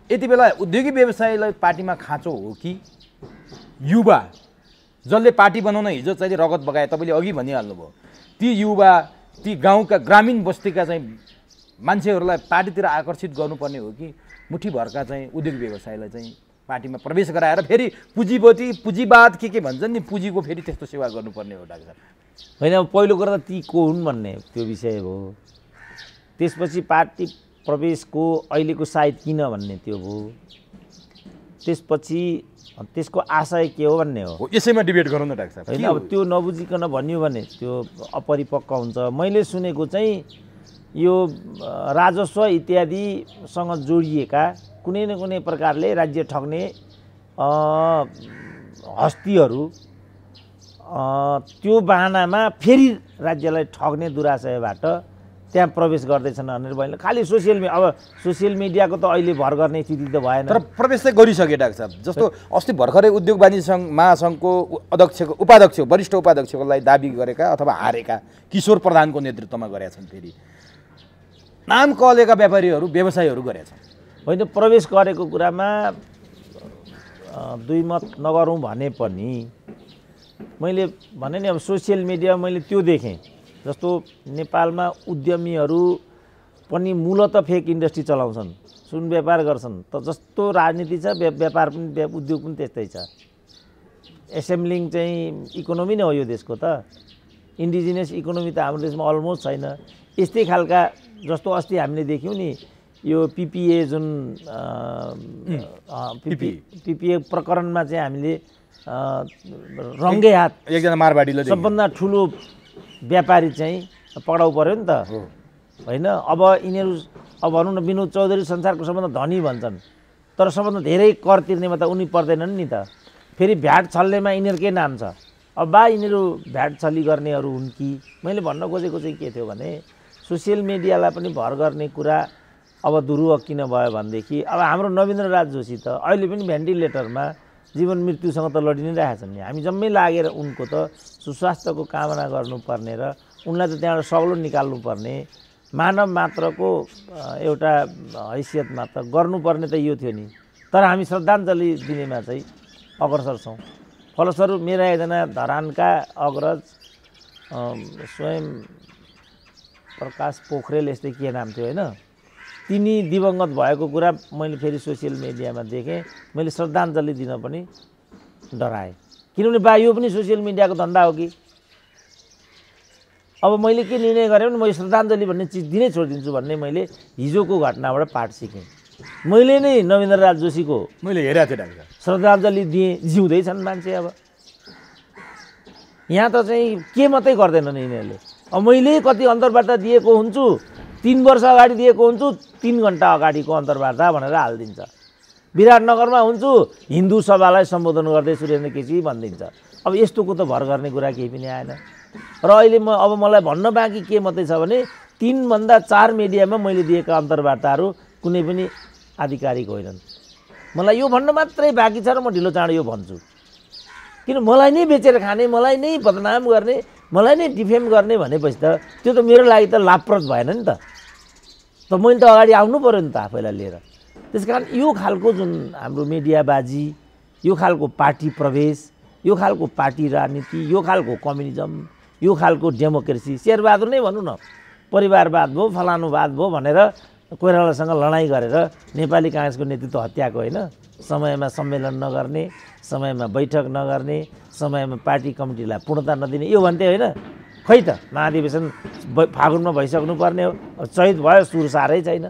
[SPEAKER 2] यति बेला उद्योगी व्यवसायीलाई पार्टीमा खाँचो हो कि युवा जसले पार्टी बनाउन हिजो चाहिँ रगत बगाए, तपाईँले अघि भनिहाल्नुभयो, ती युवा ती गाउँका ग्रामीण बस्तीका चाहिँ मान्छेहरूलाई पार्टीतिर आकर्षित गर्नुपर्ने हो कि मुठीभरका चाहिँ उद्योग व्यवसायलाई चाहिँ पार्टीमा प्रवेश गराएर फेरि पुँजीवाद के भन्छन् नि, पुँजीको फेरि त्यस्तो सेवा गर्नुपर्ने हो डाक्टर?
[SPEAKER 1] होइन, पहिलो कुरा त ती को हुन् भन्ने त्यो विषय हो। त्यसपछि पार्टी प्रवेशको अहिलेको साइट किन भन्ने त्यो भयो। त्यसपछि त्यसको आशय के हो भन्ने हो।
[SPEAKER 2] यसैमा डिबेट गरौँ न डाक्टर साहब।
[SPEAKER 1] होइन, अब त्यो नबुझिकन भन्यो भने त्यो अपरिपक्व हुन्छ। मैले सुनेको चाहिँ यो राजस्व इत्यादिसँग जोडिएका कुनै न कुनै प्रकारले राज्य ठग्ने हस्तीहरू त्यो बहानामा फेरि राज्यलाई ठग्ने दुराशयबाट त्यहाँ प्रवेश गर्दैछन् भनेर मैले खालि सोसियल मिडियाको त अहिले भर गर्ने स्थिति त भएन।
[SPEAKER 2] तर प्रवेश चाहिँ गरिसके डाक्टर साहब। जस्तो अस्ति भर्खरै उद्योग वाणिज्य महासङ्घको उपाध्यक्ष वरिष्ठ उपाध्यक्षकोलाई दाबी गरेका अथवा हारेका किशोर प्रधानको नेतृत्वमा गरेका छन्। फेरि नाम कहलेका व्यापारीहरू व्यवसायीहरू गरेका छन्।
[SPEAKER 1] होइन प्रवेश गरेको कुरामा दुई मत नगरौँ भने पनि मैले भने नि अब सोसियल मिडिया मैले त्यो देखेँ जस्तो नेपालमा उद्यमीहरू पनि मूलत फेक इन्डस्ट्री चलाउँछन् सुन व्यापार गर्छन् त जस्तो राजनीति छ व्यापार पनि उद्योग पनि त्यस्तै छ एसेम्ब्लिङ चाहिँ इकोनोमी नै हो यो देशको त इन्डिजिनियस इकोनोमी त हाम्रो देशमा अलमोस्ट छैन यस्तै खालका जस्तो अस्ति हामीले देख्यौँ नि यो पिपिए जुन पिपिए प्रकरणमा चाहिँ हामीले रङ्गे हात
[SPEAKER 2] एकजना मारवाडीले
[SPEAKER 1] सबभन्दा ठुलो व्यापारी चाहिँ पक्राउ पर्यो नि त होइन अब यिनीहरू अब भनौँ न विनोद चौधरी संसारको सबभन्दा धनी भन्छन् तर सबभन्दा धेरै कर तिर्नेमा त उनी पर्दैनन् नि त फेरि भ्याट छल्नेमा यिनीहरूकै नाम छ अब यिनीहरू भ्याट छली गर्नेहरू हुन् कि मैले भन्न खोजेको चाहिँ के थियो भने सोसियल मिडियालाई पनि भर गर्ने कुरा अब दुरुह किन भयो भनेदेखि अब हाम्रो नवीन्द्र राज जोशी त अहिले पनि भेन्टिलेटरमा जीवन मृत्युसँग त लडि नै रहेका छन् नि हामी जम्मै लागेर उनको त सुस्वास्थ्यको कामना गर्नुपर्ने र उनलाई त त्यहाँबाट सग्लो निकाल्नुपर्ने मानव मात्रको एउटा हैसियतमा त गर्नुपर्ने त यो थियो नि तर हामी श्रद्धाञ्जली दिनेमा चाहिँ अग्रसर छौँ फलस्वरूप मेरा एकजना धरानका अग्रज स्वयं प्रकाश पोखरेल यस्तै के नाम थियो होइन तिनी दिवंगत भएको कुरा मैले फेरि सोसियल मिडियामा देखेँ मैले श्रद्धाञ्जली दिन पनि डराएँ किनभने यो पनि सोसियल मिडियाको धन्दा हो कि अब मैले के निर्णय गरेँ भने मैले श्रद्धाञ्जली भन्ने चिज दिनै छोडिदिन्छु भन्ने मैले हिजोको घटनाबाट पाठ सिकेँ मैले नै नवीन्द्र राज जोशीको
[SPEAKER 2] मैले हेरेको थिएँ डाक्टर
[SPEAKER 1] श्रद्धाञ्जली दिएँ जिउँदैछन् मान्छे अब यहाँ त चाहिँ के मात्रै गर्दैनन् यिनीहरूले अब मैले कति अन्तर्वार्ता दिएको हुन्छु 3 वर्ष अगाडि दिएको हुन्छु 3 घन्टा अगाडिको अन्तर्वार्ता भनेर हालिदिन्छ विराटनगरमा हुन्छु हिन्दू सभालाई सम्बोधन गर्दै सुरेन्द्र केसी भनिदिन्छ अब यस्तोको त भर गर्ने कुरा केही पनि आएन र अहिले अब मलाई भन्न बाँकी के मात्रै छ भने 3 भन्दा 4 मिडियामा मैले दिएका अन्तर्वार्ताहरू कुनै पनि आधिकारिक होइनन् मलाई यो भन्न मात्रै बाँकी छ र म ढिलो चाँडो यो भन्छु किन मलाई नै बेचेर खाने मलाई नै बदनाम गर्ने मलाई नै डिफेम गर्ने भनेपछि त त्यो त मेरो लागि त लाभप्रद भएन नि त मैले त अगाडि आउनु पर्यो नि त आफैलाई लिएर त्यसकारण यो खालको जुन हाम्रो मिडियाबाजी यो खालको पार्टी प्रवेश यो खालको पार्टी राजनीति यो खालको कम्युनिजम यो खालको डेमोक्रेसी शेरबहादुर नै भनौँ न परिवारवाद भयो फलानुवाद भयो भनेर कोइरालासँग लडाइँ गरेर नेपाली काङ्ग्रेसको नेतृत्व हत्याएको होइन समयमा सम्मेलन नगर्ने समयमा बैठक नगर्ने समयमा पार्टी कमिटीलाई पूर्णता नदिने यो भन्थे होइन खै त महाधिवेशन फागुनमा भइसक्नु पर्ने हो अब चैत भयो सुर सारै छैन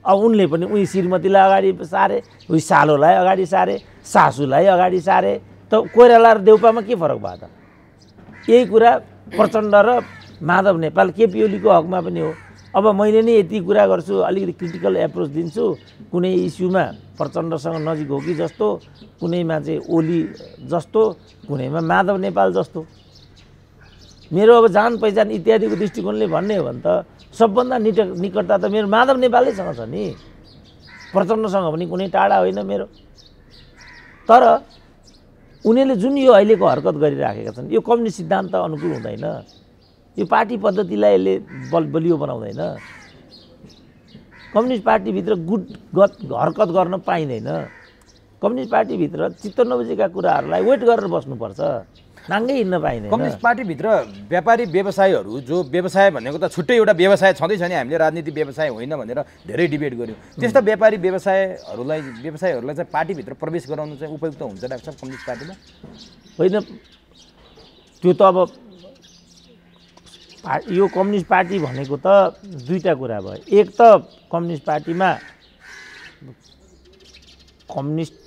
[SPEAKER 1] अब उनले पनि उही श्रीमतीलाई अगाडि सारे उही सालोलाई अगाडि सारे सासूलाई अगाडि सारे त कोइराला र देउपामा के फरक भयो त यही कुरा प्रचण्ड र माधव नेपाल केपी ओलीको हकमा पनि हो अब मैले नै यति कुरा गर्छु अलिकति क्रिटिकल एप्रोच दिन्छु कुनै इस्युमा प्रचण्डसँग नजिक हो कि जस्तो कुनैमा चाहिँ ओली जस्तो कुनैमा माधव नेपाल जस्तो मेरो अब जान पहिचान इत्यादिको दृष्टिकोणले भन्ने हो भने त सबभन्दा निकटता त मेरो माधव नेपालैसँग छ नि प्रचण्डसँग पनि कुनै टाढा होइन मेरो तर उनीहरूले जुन यो अहिलेको हरकत गरिराखेका छन् यो कम्युनिस्ट सिद्धान्त अनुकूल हुँदैन यो पार्टी पद्धतिलाई यसले बलियो बनाउँदैन कम्युनिस्ट पार्टीभित्र गुटगत हरकत गर्न पाइँदैन कम्युनिस्ट पार्टीभित्र चित्त नबुझेका कुराहरूलाई वेट गरेर बस्नुपर्छ नाङ्गै हिँड्न पाइँदैन
[SPEAKER 2] कम्युनिस्ट पार्टीभित्र व्यापारी व्यवसायीहरू जो व्यवसाय भनेको त छुट्टै एउटा व्यवसाय छँदैछ नि हामीले राजनीति व्यवसाय होइन भनेर धेरै डिबेट गऱ्यौँ त्यस्ता व्यापारी व्यवसायहरूलाई चाहिँ पार्टीभित्र प्रवेश गराउनु चाहिँ उपयुक्त हुन्छ डाक्टर कम्युनिस्ट पार्टीमा
[SPEAKER 1] होइन त्यो त अब यो कम्युनिस्ट पार्टी भनेको त दुईटा कुरा भयो एक त कम्युनिस्ट पार्टीमा कम्युनिस्ट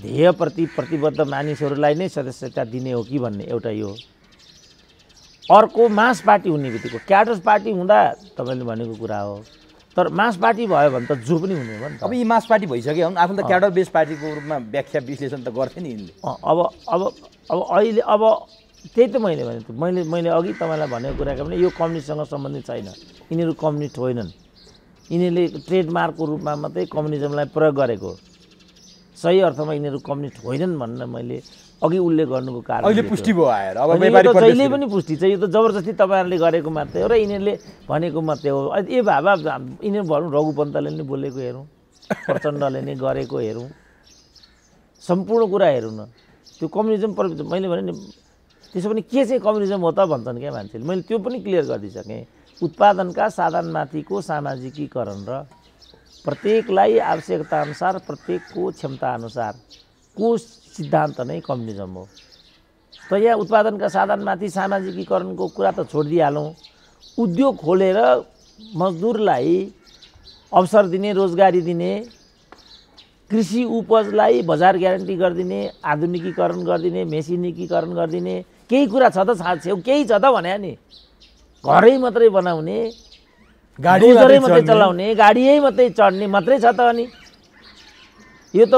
[SPEAKER 1] ध्येयप्रति प्रतिबद्ध मानिसहरूलाई नै सदस्यता दिने हो कि भन्ने एउटा यो अर्को मास पार्टी हुने बित्तिको क्याडर्स पार्टी हुँदा तपाईँले भनेको कुरा हो तर मास पार्टी भयो भने त जो पनि हुने हो नि त
[SPEAKER 2] अब यी मास पार्टी भइसक्यो भने आफूले त क्याडर बेस पार्टीको रूपमा व्याख्या विश्लेषण त गर्थे नि यिनले
[SPEAKER 1] अब अहिले अब त्यही त मैले भने मैले अघि तपाईँलाई भनेको कुराको पनि यो कम्युनिस्टसँग सम्बन्धित छैन यिनीहरू कम्युनिस्ट होइनन् यिनीहरूले ट्रेडमार्कको रूपमा मात्रै कम्युनिजमलाई प्रयोग गरेको सही अर्थमा यिनीहरू कम्युनिस्ट होइनन् भन्न मैले अघि उल्लेख गर्नुको कारण
[SPEAKER 2] अहिले पुष्टि भयो आएर अब
[SPEAKER 1] अनि यो
[SPEAKER 2] व्यापारी
[SPEAKER 1] त
[SPEAKER 2] परिवेश
[SPEAKER 1] जहिले पनि पुष्टि छ। यो त जबरजस्ती तपाईँहरूले गरेको मात्रै हो र यिनीहरूले भनेको मात्रै हो। ए बाबा यिनीहरू भनौँ रघु पन्तले नै बोलेको हेरौँ, प्रचण्डले नै गरेको हेरौँ, सम्पूर्ण कुरा हेरौँ न। त्यो कम्युनिजम मैले भने नि त्यसो पनि के चाहिँ कम्युनिजम हो त भन्छन् क्या मान्छेले। मैले त्यो पनि क्लियर गरिदिइसकेँ। उत्पादनका साधनमाथिको सामाजिकीकरण र प्रत्येकलाई आवश्यकताअनुसार प्रत्येकको क्षमताअनुसारको सिद्धान्त नै कम्युनिजम हो। त यहाँ उत्पादनका साधनमाथि सामाजिकीकरणको कुरा त छोडिदिइहालौँ। उद्योग खोलेर मजदुरलाई अवसर दिने, रोजगारी दिने, कृषि उपजलाई बजार ग्यारेन्टी गरिदिने, आधुनिकीकरण गरिदिने, मेसिनिकीकरण गरिदिने केही कुरा छ त छेउ केही छ त भने नि। घरै मात्रै बनाउने, गाडी मात्रै चलाउने, गाडीयै मात्रै चढ्ने मात्रै छ त। अनि यो त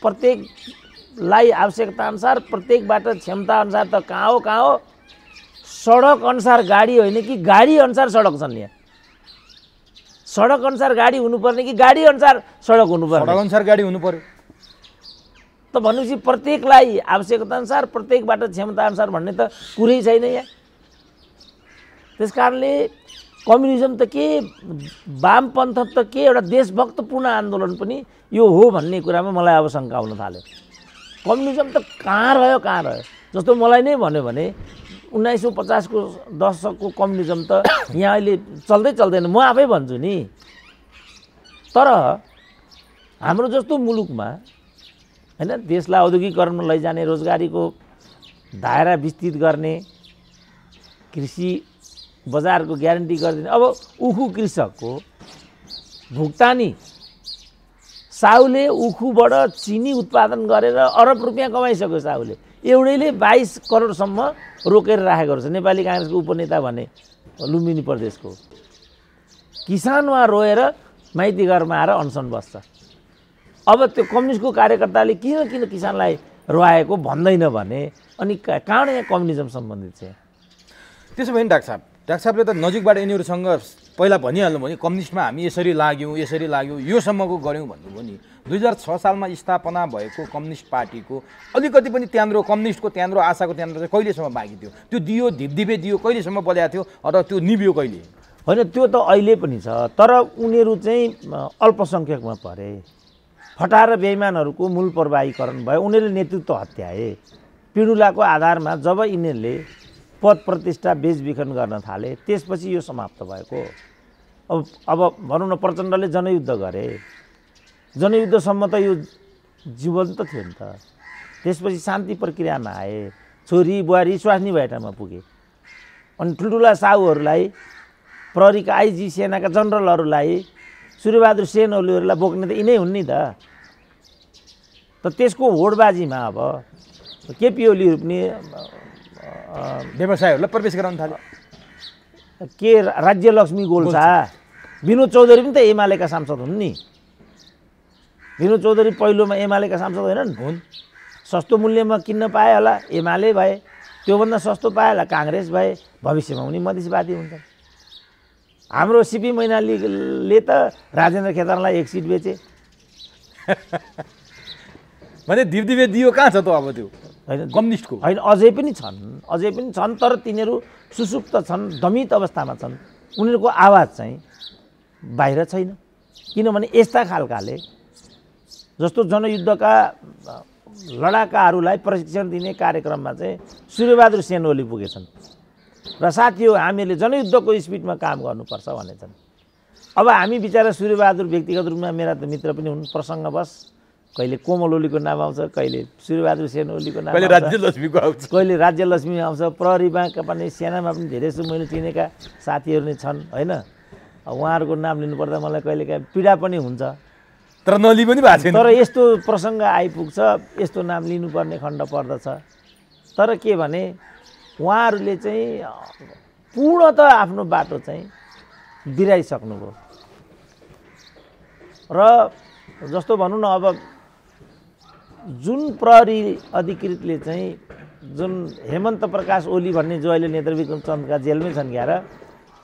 [SPEAKER 1] प्रत्येकलाई आवश्यकताअनुसार प्रत्येकबाट क्षमताअनुसार त कहाँ हो। सडक अनुसार गाडी होइन कि गाडी अनुसार सडक छन् यहाँ। सडक अनुसार गाडी हुनुपर्ने कि गाडी अनुसार सडक हुनुपर्ने?
[SPEAKER 2] सडक अनुसार गाडी हुनु पर्यो।
[SPEAKER 1] त भनेपछि प्रत्येकलाई आवश्यकताअनुसार प्रत्येकबाट क्षमताअनुसार भन्ने त कुरै छैन यहाँ। त्यस कारणले कम्युनिजम त के, वामपन्थ त के, एउटा देशभक्तपूर्ण आन्दोलन पनि यो हो भन्ने कुरामा मलाई अब शङ्का आउन थाल्यो। कम्युनिजम त कहाँ रह्यो। जस्तो मलाई नै भन्यो भने 1950 को दशकको कम्युनिजम त यहाँ अहिले चल्दैन, म आफै भन्छु नि। तर हाम्रो जस्तो मुलुकमा हैन, देशलाई औद्योगिकरणमा लैजाने, रोजगारीको दायरा विस्तृत गर्ने, कृषि बजारको ग्यारेन्टी गरिदिने। अब उखु कृषकको भुक्तानी, साहुले उखुबाट चिनी उत्पादन गरेर अरब रुपियाँ कमाइसक्यो। साहुले एउटैले 22 करोडसम्म रोकेर राखेको रहेछ। नेपाली काङ्ग्रेसको उपनेता भने लुम्बिनी प्रदेशको किसान वहाँ रोएर माइती घरमा आएर अनसन बस्छ। अब त्यो कम्युनिस्टको कार्यकर्ताले किन किसानलाई रुवाएको भन्दैन भने अनि कहाँ यहाँ कम्युनिजम सम्बन्धित छ।
[SPEAKER 2] त्यसो भने डाक्टर साहबले त नजिकबाट यिनीहरूसँग पहिला भनिहाल्नु भने कम्युनिस्टमा हामी यसरी लाग्यौँ योसम्मको गऱ्यौँ भन्नुभयो नि। 2006 सालमा स्थापना भएको कम्युनिस्ट पार्टीको अलिकति पनि त्यान्द्रो, कम्युनिस्टको त्यान्द्रो, आशाको त्यान्द्रो चाहिँ कहिलेसम्म बाँकी थियो? त्यो दियो, धिपधिपे दियो, कहिलेसम्म बल्या थियो र त्यो निभियो कहिले?
[SPEAKER 1] होइन, त्यो त अहिले पनि छ। तर उनीहरू चाहिँ अल्पसङ्ख्यकमा परे। फटार बेइमानहरूको मूल प्रवाहीकरण भयो। उनीहरूले नेतृत्व हत्याए। पिडुलाको आधारमा जब यिनीहरूले पद प्रतिष्ठा बेचबिखन गर्न थाले त्यसपछि यो समाप्त भएको। अब भनौँ न, प्रचण्डले जनयुद्ध गरे। जनयुद्धसम्म त यो जीवन्त थियो नि त। त्यसपछि शान्ति प्रक्रियामा आए। छोरी बुहारी स्वास्नी भएटामा पुगे। अनि ठुल्ठुला साहुहरूलाई, प्रहरीका आइजी, सेनाका जनरलहरूलाई, सूर्यबहादुर सेन ओलीहरूलाई बोक्ने त यिनै हुन् नि त। त्यसको होडबाजीमा अब केपी ओलीहरू पनि
[SPEAKER 2] व्यवसायहरूलाई प्रवेश गराउन थाल्यो।
[SPEAKER 1] के राज्यलक्ष्मी गोल्छा, विनोद चौधरी पनि त एमालेका सांसद हुन् नि। विनोद चौधरी पहिलोमा एमालेका सांसद होइनन्?
[SPEAKER 2] हुन्।
[SPEAKER 1] सस्तो मूल्यमा किन्न पाए होला, एमाले भए। त्योभन्दा सस्तो पाए होला, काङ्ग्रेस भए। भविष्यमा उनी मधेसवादी हुन्छन्। हाम्रो सिपी मैनालीले त राजेन्द्र खेतानलाई 1 सिट बेचे।
[SPEAKER 2] भने धिपधिपे दियो कहाँ छ त अब त्यो?
[SPEAKER 1] होइन,
[SPEAKER 2] कम्युनिस्टको
[SPEAKER 1] होइन, अझै पनि छन्। तर तिनीहरू सुसुप्त छन्, दमित अवस्थामा छन्। उनीहरूको आवाज चाहिँ बाहिर छैन। किनभने यस्ता खालकाले जस्तो जनयुद्धका लडाकाहरूलाई प्रशिक्षण दिने कार्यक्रममा चाहिँ सूर्यबहादुर सेन ओली पुगेछन् र साथी हो हामीहरूले जनयुद्धको स्पिडमा काम गर्नुपर्छ भनेछन्। अब हामी बिचरा सूर्यबहादुर व्यक्तिगत रूपमा मेरा त मित्र पनि हुन्। प्रसङ्गवश कहिले कोमल ओलीको नाम आउँछ, कहिले सूर्यबहादुर सेन ओलीको नाम आउँछ, कहिले राज्यलक्ष्मी आउँछ। प्रहरीमा पनि, सेनामा पनि धेरै जस्तो मैले चिनेका साथीहरू नै छन् होइन। उहाँहरूको नाम लिनुपर्दा मलाई कहिलेकाहीँ पीडा पनि हुन्छ।
[SPEAKER 2] तर नली पनि भएको छैन।
[SPEAKER 1] तर यस्तो प्रसङ्ग आइपुग्छ, यस्तो नाम लिनुपर्ने खण्ड पर्दछ। तर के भने उहाँहरूले चाहिँ पूर्णतः आफ्नो बाटो चाहिँ बिराइसक्नुभयो। र जस्तो भनौँ न, अब जुन प्रहरी अधिकृतले चाहिँ, जुन हेमन्त प्रकाश ओली भन्ने जो अहिले नेत्रविक्रम चन्दका जेलमै छन् क्यार,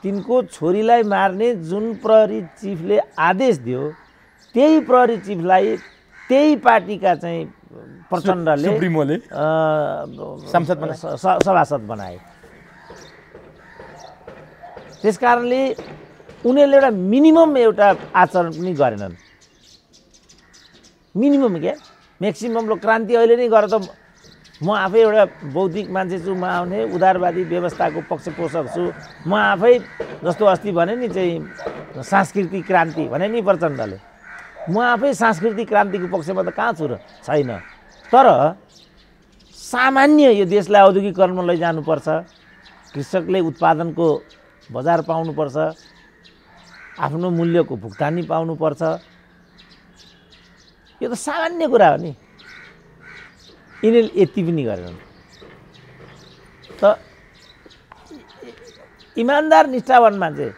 [SPEAKER 1] तिनको छोरीलाई मार्ने जुन प्रहरी चिफले आदेश दियो, त्यही प्रहरी चिफलाई त्यही पार्टीका चाहिँ प्रचण्डले
[SPEAKER 2] सुप्रिमोले सांसद बनाए,
[SPEAKER 1] सभासद बनाए। त्यसकारणले उनीहरूले एउटा मिनिमम एउटा आचरण पनि गरेनन्। मिनिमम क्या, म्याक्सिमम लो क्रान्ति अहिले नै गरेर त म आफै एउटा बौद्धिक मान्छे छु, म आउने उदारवादी व्यवस्थाको पक्षपोषक छु, म आफै जस्तो अस्ति भने नि चाहिँ सांस्कृतिक क्रान्ति भने नि प्रचण्डले, म आफै सांस्कृतिक क्रान्तिको पक्षमा त कहाँ छु र, छैन। तर सामान्य यो देशलाई औद्योगिकरणमा लैजानुपर्छ, कृषकले उत्पादनको बजार पाउनुपर्छ, आफ्नो मूल्यको भुक्तानी पाउनुपर्छ, यो त सामान्य कुरा हो नि। यिनीहरूले यति पनि गरेनन्। त इमान्दार निष्ठावान मान्छे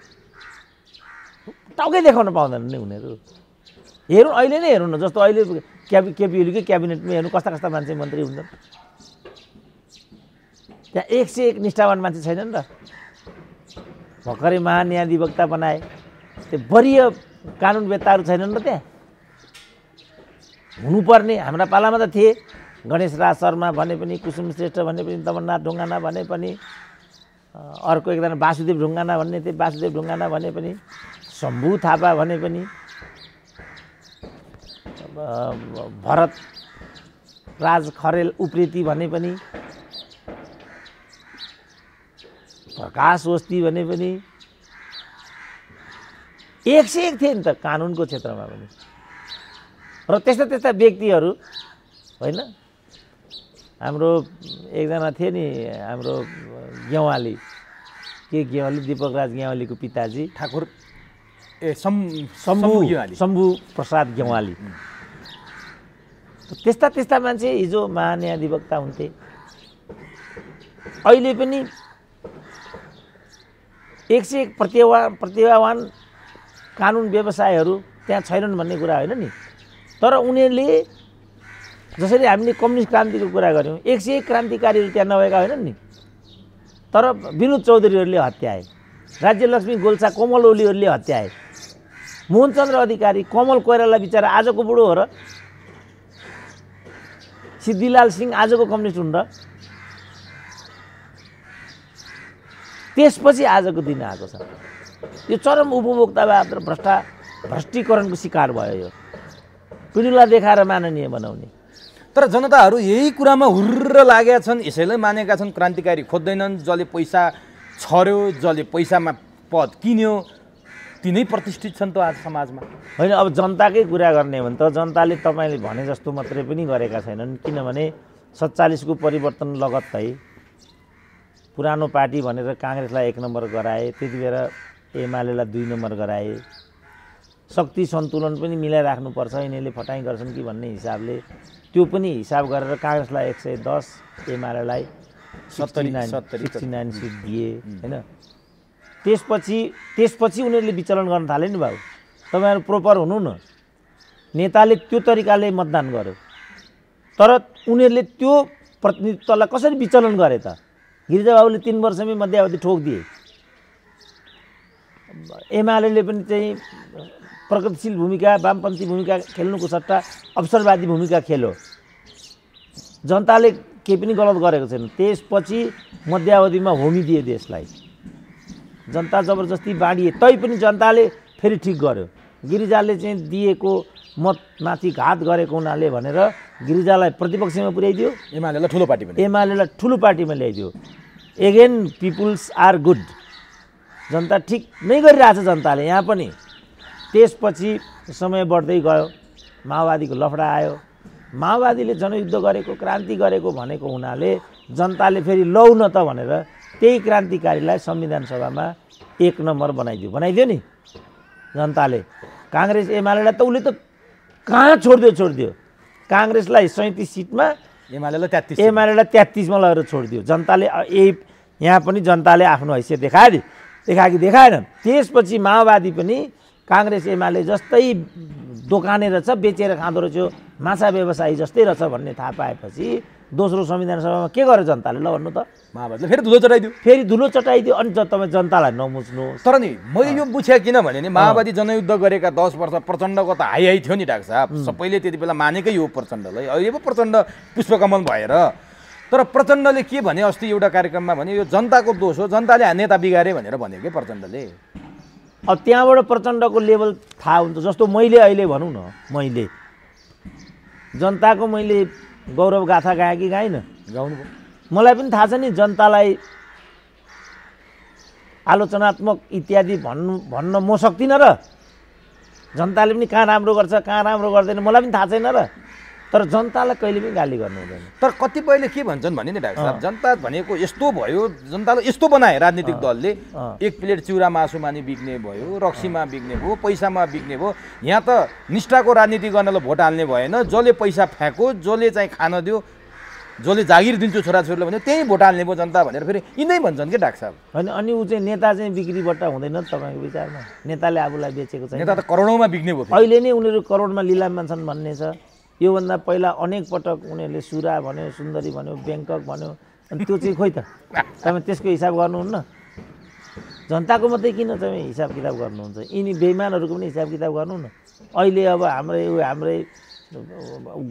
[SPEAKER 1] टाउकै देखाउन पाउँदैन नि उनीहरू। हेरौँ अहिले नै हेरौँ न, जस्तो अहिले केपी ओलीकै क्याबिनेटमा हेर्नु कस्ता कस्ता मान्छे मन्त्री हुन्छन्। त्यहाँ 101 निष्ठावान मान्छे छैनन् र। भर्खरै महान्यायाधिवक्ता बनाए, त्यो वरिय कानुनवेत्ताहरू छैनन् र त्यहाँ। हुनुपर्ने हाम्रा पालामा त थिए, गणेश राज शर्मा भने पनि, कुसुम श्रेष्ठ भने पनि, दमननाथ ढुङ्गाना भने पनि, अर्को एकजना वासुदेव ढुङ्गाना भन्ने थिए, वासुदेव ढुङ्गाना भने पनि, शम्भु थापा भने पनि, भरत राज खरेल उप्रेती भने पनि, प्रकाश ओस्ती भने पनि, 101 थिए नि त कानुनको क्षेत्रमा पनि। र त्यस्ता त्यस्ता व्यक्तिहरू होइन। हाम्रो एकजना थिए नि हाम्रो गेवाली, के गेवाली, दीपकराज गेवालीको पिताजी
[SPEAKER 2] ठाकुर
[SPEAKER 1] शम्भु प्रसाद गेवाली। त्यस्ता त्यस्ता मान्छे हिजो महान्यायाधिवक्ता हुन्थे। अहिले पनि 101 प्रतिभावान कानुन व्यवसायहरू त्यहाँ छैनन् भन्ने कुरा होइन नि। तर उनीहरूले जसरी हामीले कम्युनिस्ट क्रान्तिको कुरा गऱ्यौँ, 101 क्रान्तिकारीहरू त्यहाँ नभएका होइनन् नि। तर विनोद चौधरीहरूले हत्याए, राज्यलक्ष्मी गोल्छा कोमल ओलीहरूले हत्याए, मोहनचन्द्र अधिकारी कमल कोइराला बिचरा आजको बुढो हो र, सिद्धिलाल सिंह आजको कम्युनिस्ट हुन् र। त्यसपछि आजको दिन आएको छ। यो चरम उपभोक्तावाद र भ्रष्टीकरणको शिकार भयो। यो पिडुला देखाएर माननीय बनाउने।
[SPEAKER 2] तर जनताहरू यही कुरामा हुर्र लागेका छन्, यसैलाई मानेका छन्। क्रान्तिकारी खोज्दैनन्, जसले पैसा छर्यो, जसले पैसामा पद किन्यो, तिनै प्रतिष्ठित छन् त आज समाजमा।
[SPEAKER 1] होइन, अब जनताकै कुरा गर्ने हो भने त जनताले तपाईँले भने जस्तो मात्रै पनि गरेका छैनन्। किनभने 47 को परिवर्तन लगत्तै पुरानो पार्टी भनेर काङ्ग्रेसलाई 1 नम्बर गराए, त्यति बेर एमालेलाई 2 नम्बर गराए। शक्ति सन्तुलन पनि मिलाइराख्नुपर्छ, यिनीहरूले फटाइ गर्छन् कि भन्ने हिसाबले त्यो पनि हिसाब गरेर काङ्ग्रेसलाई 110, एमालेलाई 69 सिट दिए होइन। त्यसपछि उनीहरूले विचलन गर्न थाले नि भाउ। तपाईँहरू प्रोपर हुनु न। नेताले त्यो तरिकाले मतदान गर्यो, तर उनीहरूले त्यो प्रतिनिधित्वलाई कसरी विचलन गरे त? गिरिजाबाबुले 3 वर्षमै मध्यावधि ठोकिदिए। एमाले पनि चाहिँ प्रगतिशील भूमिका, वामपन्थी भूमिका खेल्नुको सट्टा अवसरवादी भूमिका खेल्यो। जनताले केही पनि गलत गरेको छैन। त्यसपछि मध्यावधिमा होमिदिए देशलाई। जनता जबरजस्ती बाँडिए तैपनि जनताले फेरि ठिक गर्यो। गिरिजाले चाहिँ दिएको मतमाथि घात गरेको हुनाले भनेर गिरिजालाई प्रतिपक्षमा पुर्याइदियो, एमालेलाई ठुलो पार्टीमा ल्याइदियो। Again people's are good. जनता ठिक नै गरिरहेछ जनताले यहाँ पनि। त्यसपछि समय बढ्दै गयो, माओवादीको लफडा आयो। माओवादीले जनयुद्ध गरेको, क्रान्ति गरेको भनेको हुनाले जनताले फेरि लौ न त भनेर त्यही क्रान्तिकारीलाई संविधान सभामा 1 नम्बर बनाइदियो नि जनताले। काङ्ग्रेस एमालेलाई त उसले त कहाँ छोडिदियो। काङ्ग्रेसलाई 37 सिटमा, एमालेलाई 33मा लगेर छोडिदियो। जनताले यहाँ पनि जनताले आफ्नो हैसियत देखायो कि देखाएन। त्यसपछि माओवादी पनि काङ्ग्रेस एमाले जस्तै दोकानेर छ, बेचेर खाँदो रहेछ, माछा व्यवसायी जस्तै रहेछ भन्ने थाहा पाएपछि दोस्रो संविधान सभामा के गर्यो जनताले ल भन्नु त
[SPEAKER 2] माओवादीले फेरि धुलो चटाइदियो
[SPEAKER 1] फेरि धुलो चटाइदियो अनि तपाईँ जनतालाई नमुच्नु
[SPEAKER 2] तर नि मैले यो बुझेँ किनभने नि माओवादी जनयुद्ध गरेका 10 वर्ष प्रचण्डको त हाई थियो नि डाक्टर साहब सबैले त्यति बेला मानेकै हो प्रचण्डलाई अहिले पो प्रचण्ड पुष्पकमल भएर तर प्रचण्डले के भने अस्ति एउटा कार्यक्रममा भने यो जनताको दोष हो जनताले नेता बिगारे भनेर भन्यो के प्रचण्डले
[SPEAKER 1] अब त्यहाँबाट प्रचण्डको लेभल थाहा हुन्छ जस्तो मैले अहिले भनौँ न मैले जनताको मैले गौरव गाथा गाएँ कि गाइनँ
[SPEAKER 2] गाउनु
[SPEAKER 1] मलाई पनि थाहा छ नि जनतालाई आलोचनात्मक इत्यादि भन्न म सक्दिनँ र जनताले पनि कहाँ राम्रो गर्छ कहाँ राम्रो गर्दैन मलाई पनि थाहा छैन र तर जनतालाई कहिले पनि गाली गर्नु हुँदैन
[SPEAKER 2] तर कतिपयले के भन्छन् भने नि डाक्टर साहब जनता भनेको यस्तो भयो जनतालाई यस्तो बनाए राजनीतिक दलले एक प्लेट चिउरा मासुमा नि बिक्ने भयो रक्सीमा बिक्ने भयो पैसामा बिक्ने भयो यहाँ त निष्ठाको राजनीति गर्नलाई भोट हाल्ने भएन जसले पैसा फ्याँको जसले चाहिँ खान दियो जसले जागिर दिन्छु छोराछोरीलाई भन्यो त्यही भोट हाल्ने भयो जनता भनेर फेरि यिनै भन्छन् कि डाक्टर साहब
[SPEAKER 1] होइन अनि ऊ चाहिँ नेता चाहिँ बिक्री बट्टा हुँदैन तपाईँको विचारमा नेताले आफूलाई बेचेको चाहिँ
[SPEAKER 2] नेता त करोडौँमा बिक्ने भयो
[SPEAKER 1] अहिले नै उनीहरू करोडमा लिलाममा छन् भन्ने छ योभन्दा पहिला अनेक पटक उनीहरूले सुरा भन्यो सुन्दरी भन्यो ब्याङ्कक भन्यो अनि त्यो चाहिँ खोइ त तपाईँ त्यसको हिसाब गर्नुहुन्न जनताको मात्रै किन तपाईँ हिसाब किताब गर्नुहुन्छ यिनी बेइमानहरूको पनि हिसाब किताब गर्नु न अहिले अब हाम्रै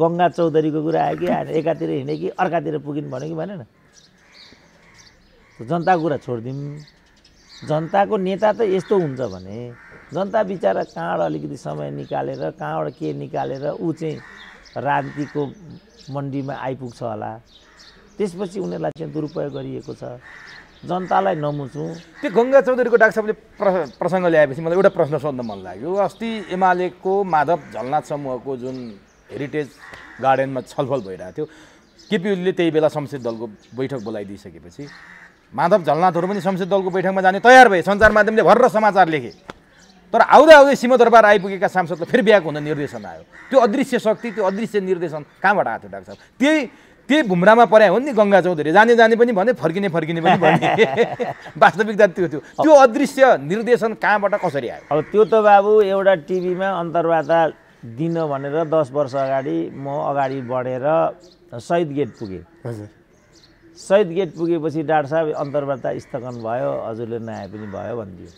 [SPEAKER 1] गङ्गा चौधरीको कुरा आयो कि एकातिर हिँडे कि अर्कातिर पुगिन् भन्यो कि भनेन जनताको कुरा छोडिदिउँ जनताको नेता त यस्तो हुन्छ भने जनता बिचरा कहाँबाट अलिकति समय निकालेर कहाँबाट के निकालेर ऊ चाहिँ राजनीतिको मन्डीमा आइपुग्छ होला त्यसपछि उनीहरूलाई चाहिँ दुरुपयोग गरिएको छ जनतालाई नमुचौँ
[SPEAKER 2] त्यो गङ्गा चौधरीको डाक्टर साहबले प्रसङ्ग ल्याएपछि मलाई एउटा प्रश्न सोध्न मन लाग्यो अस्ति एमालेको माधव झलनाथ समूहको जुन हेरिटेज गार्डनमा छलफल भइरहेको थियो केपी ओलीले त्यही बेला संसदीय दलको बैठक बोलाइदिइसकेपछि माधव झलनाथहरू पनि संसदीय दलको बैठकमा जाने तयार भए सञ्चार माध्यमले भर्र समाचार लेखे तर आउँदै सिंहदरबार आइपुगेका सांसदलाई फेरि बिहाको हुन निर्देशन आयो त्यो अदृश्य शक्ति त्यो अदृश्य निर्देशन कहाँबाट आएको थियो डाक्टर साहब त्यही भुमरामा परे हो नि गङ्गा चौधरी जाने पनि भने फर्किने पनि भने वास्तविकता त्यो थियो त्यो अदृश्य निर्देशन कहाँबाट कसरी आयो
[SPEAKER 1] अब त्यो त बाबु एउटा टिभीमा अन्तर्वार्ता दिन भनेर 10 वर्ष अगाडि म अगाडि बढेर शहीद गेट पुगेँ
[SPEAKER 2] हजुर
[SPEAKER 1] शहीद गेट पुगेपछि डाक्टर साहब अन्तर्वार्ता स्थगन भयो हजुरले नआए पनि भयो भनिदियो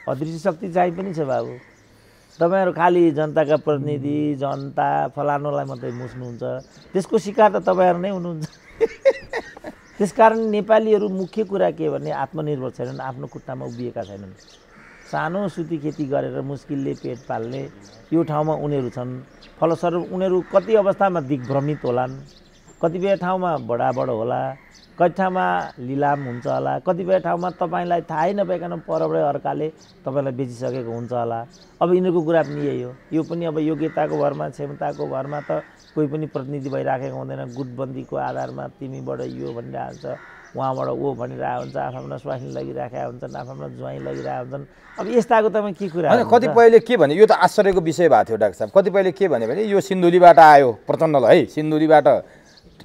[SPEAKER 1] अदृश्य शक्ति चाहिँ पनि छ बाबु तपाईँहरू खालि जनताका प्रतिनिधि जनता फलानुलाई मात्रै मुच्नुहुन्छ त्यसको शिकार त तपाईँहरू नै हुनुहुन्छ त्यसकारण नेपालीहरू मुख्य कुरा के भने आत्मनिर्भर छैनन् आफ्नो खुट्टामा उभिएका छैनन् सानो सुती खेती गरेर मुस्किलले पेट पाल्ने यो ठाउँमा उनीहरू छन् फलस्वरूप उनीहरू कति अवस्थामा दिग्भ्रमित होलान् कतिपय ठाउँमा बडाबड होला कति ठाउँमा लिलाम हुन्छ होला कतिपय ठाउँमा तपाईँलाई थाहै नपाइकन परबाट अर्काले तपाईँलाई बेचिसकेको हुन्छ होला अब यिनीहरूको कुरा पनि यही हो यो पनि अब योग्यताको भरमा क्षमताको भरमा त कोही पनि प्रतिनिधि भइराखेको हुँदैन गुटबन्दीको आधारमा तिमीबाट यो भनिरहेको हुन्छ उहाँबाट ओ भनिरहेको हुन्छ आफ्नो स्वास्नी लगिराखेका हुन्छन् आफ्नो ज्वाइँ लगिरहेका हुन्छन् अब यस्ताको तपाईँ के कुरा
[SPEAKER 2] होइन कतिपयले के भने यो त आश्चर्यको विषय भएको थियो डाक्टर साहब कतिपयले के भने यो सिन्धुलीबाट आयो प्रचण्डलाई है सिन्धुलीबाट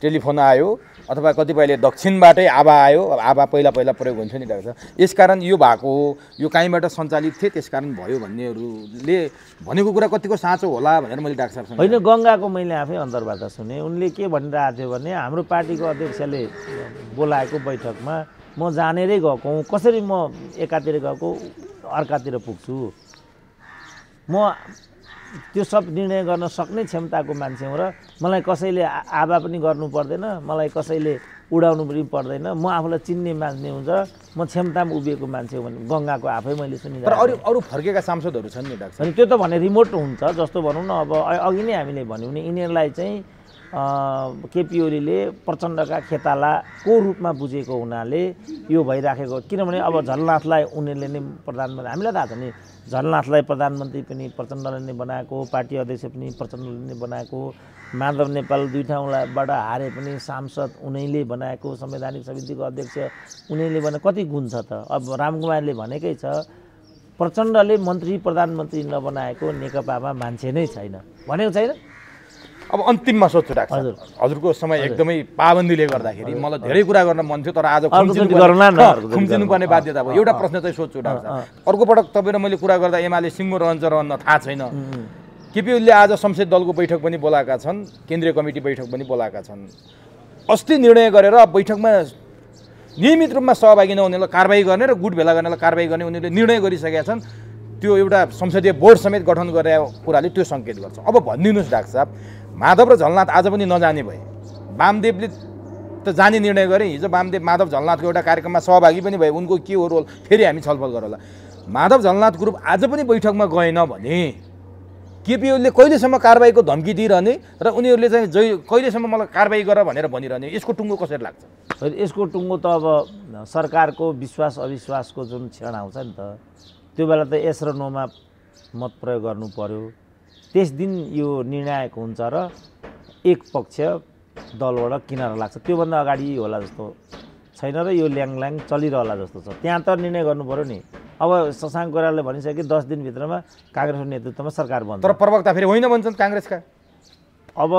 [SPEAKER 2] टेलिफोन आयो अथवा कतिपयले दक्षिणबाटै आभा आयो आभा पहिला प्रयोग हुन्थ्यो नि डाक्टर साहब यसकारण यो भएको हो यो कहीँबाट सञ्चालित थिए त्यसकारण भयो भन्नेहरूले भनेको कुरा कतिको साँचो होला भनेर मैले डाक्टर साहबसँग
[SPEAKER 1] होइन गङ्गाको मैले आफै अन्तर्वार्ता सुने उनले के भनिरहेको थियो भने हाम्रो पार्टीको अध्यक्षले बोलाएको बैठकमा म जानेरै गएको हुँ कसरी म एकातिर गएको अर्कातिर पुग्छु म त्यो सब निर्णय गर्न सक्ने क्षमताको मान्छे हुँ र मलाई कसैले आभा पनि गर्नु पर्दैन मलाई कसैले उडाउनु पनि पर्दैन म आफूलाई चिन्ने मान्छे हुन्छ म क्षमतामा उभिएको मान्छे हो भने गङ्गाको आफै मैले सुनिरहेको
[SPEAKER 2] तर अरू फर्केका सांसदहरू छन् नि डाक्टर
[SPEAKER 1] अनि त्यो त भने रिमोट हुन्छ जस्तो भनौँ न अब अघि नै हामीले भन्यौँ नि यिनीहरूलाई चाहिँ केपी ओलीले प्रचण्डका खेतालाको रूपमा बुझेको हुनाले यो भइराखेको किनभने अब झलनाथलाई उनीहरूले नै प्रधानमन्त्री हामीलाई थाहा छ नि झलनाथलाई प्रधानमन्त्री पनि प्रचण्डले नै बनाएको पार्टी अध्यक्ष पनि प्रचण्डले नै बनाएको माधव नेपाल 2 ठाउँबाट हारे पनि सांसद उनीले बनाएको संवैधानिक समितिको अध्यक्ष उनीले बनाएको कति गुण छ त अब रामकुमारले भनेकै छ प्रचण्डले मन्त्री प्रधानमन्त्री नबनाएको नेकपामा मान्छे नै छैन भनेको छैन
[SPEAKER 2] अब अन्तिममा सोध्छु डाक्टर हजुरको समय एकदमै पाबन्दीले गर्दाखेरि मलाई धेरै कुरा गर्न मन थियो तर आज खुम्चिनु पर्ने बाध्यता भयो एउटा प्रश्न चाहिँ सोध्छु डाक्टर अर्को पटक तपाईँ र मैले कुरा गर्दा एमाले सिङ्गो रहन्छ रहन्न थाहा छैन केपी ओलीले आज संसदीय दलको बैठक पनि बोलाएका छन्, केन्द्रीय कमिटी बैठक पनि बोलाएका छन्। अस्ति निर्णय गरेर बैठकमा नियमित रूपमा सहभागी नहुनेलाई कारबाही गर्ने र गुट भेला गर्नेलाई कारबाही गर्ने उनीहरूले निर्णय गरिसकेका छन्। त्यो एउटा संसदीय बोर्ड समेत गठन गरेको कुराले त्यो सङ्केत गर्छ। अब भनिदिनुहोस् डाक्टर साहब, माधव र झलनाथ आज पनि नजाने भए, वामदेवले त जाने निर्णय गरे। हिजो वामदेव माधव झलनाथको एउटा कार्यक्रममा सहभागी पनि भए, उनको के हो रोल फेरि हामी छलफल गरौँला। माधव झलनाथ ग्रुप आज पनि बैठकमा गएन भने केपी ओलीले कहिलेसम्म कारबाहीको धम्की दिइरहने र उनीहरूले चाहिँ कहिलेसम्म मलाई कारबाही गर भनेर भनिरहने, यसको टुङ्गो कसरी लाग्छ?
[SPEAKER 1] यसको टुङ्गो त अब सरकारको विश्वास अविश्वासको जुन क्षण आउँछ नि त, त्यो बेला त यस र नोमा मत प्रयोग गर्नु पर्यो। त्यस दिन यो निर्णायक हुन्छ र एक पक्ष दलबाट किनारा लाग्छ। त्योभन्दा अगाडि होला जस्तो छैन र यो ल्याङल्याङ चलिरहला जस्तो छ। त्यहाँ त निर्णय गर्नु पर्यो नि। अब शशाङ्क कोइरालाले भनिसके 10 दिनभित्रमा काङ्ग्रेसको नेतृत्वमा सरकार बन्छ।
[SPEAKER 2] तर प्रवक्ता फेरि होइन भन्छन् काङ्ग्रेसका।
[SPEAKER 1] अब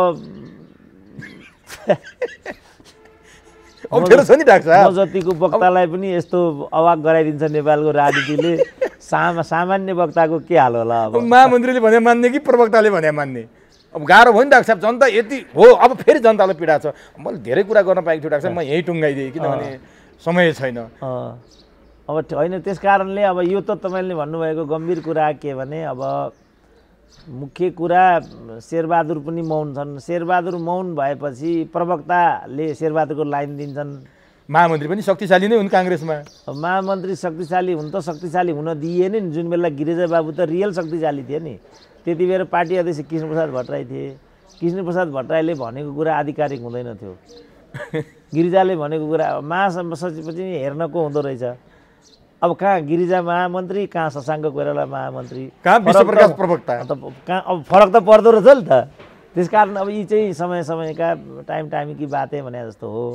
[SPEAKER 2] अप्ठ्यारो छ नि डाक्टर साहब।
[SPEAKER 1] म जतिको वक्तालाई पनि यस्तो अवाक गराइदिन्छ नेपालको राजनीतिले, सामान्य वक्ताको के हाल होला? अब
[SPEAKER 2] महामन्त्रीले भने मान्ने कि प्रवक्ताले भने मान्ने? अब गाह्रो भयो नि डाक्टर साहब। जनता यति हो, अब फेरि जनतालाई पीडा छ। मैले धेरै कुरा गर्न पाएको छु डाक्टर साहब, म यहीँ टुङ्गाइदिएँ किनभने समय छैन।
[SPEAKER 1] अब होइन, त्यस कारणले अब यो त तपाईँले भन्नुभएको गम्भीर कुरा के भने, अब मुख्य कुरा शेरबहादुर पनि मौन छन्। शेरबहादुर मौन भएपछि प्रवक्ताले शेरबहादुरको लाइन दिन्छन्।
[SPEAKER 2] महामन्त्री पनि शक्तिशाली नै हुन् काङ्ग्रेसमा।
[SPEAKER 1] महामन्त्री शक्तिशाली हुन् त शक्तिशाली हुन दिए नि। जुन बेला गिरिजा बाबु त रियल शक्तिशाली थिए नि। त्यति बेर पार्टी अध्यक्ष कृष्णप्रसाद भट्टराई थिए। कृष्णप्रसाद भट्टराईले भनेको कुरा आधिकारिक हुँदैन थियो। गिरिजाले भनेको कुरा महासचिवपछि हेर्नको हुँदो रहेछ। अब कहाँ गिरिजा महामन्त्री, कहाँ शशाङ्क कोइराला महामन्त्री,
[SPEAKER 2] कहाँ विश्वप्रकाश प्रवक्ता।
[SPEAKER 1] कहाँ अब फरक त पर्दो रहेछ नि त। त्यस कारण अब यी चाहिँ समय समयका टाइम की बाते भने जस्तो हो।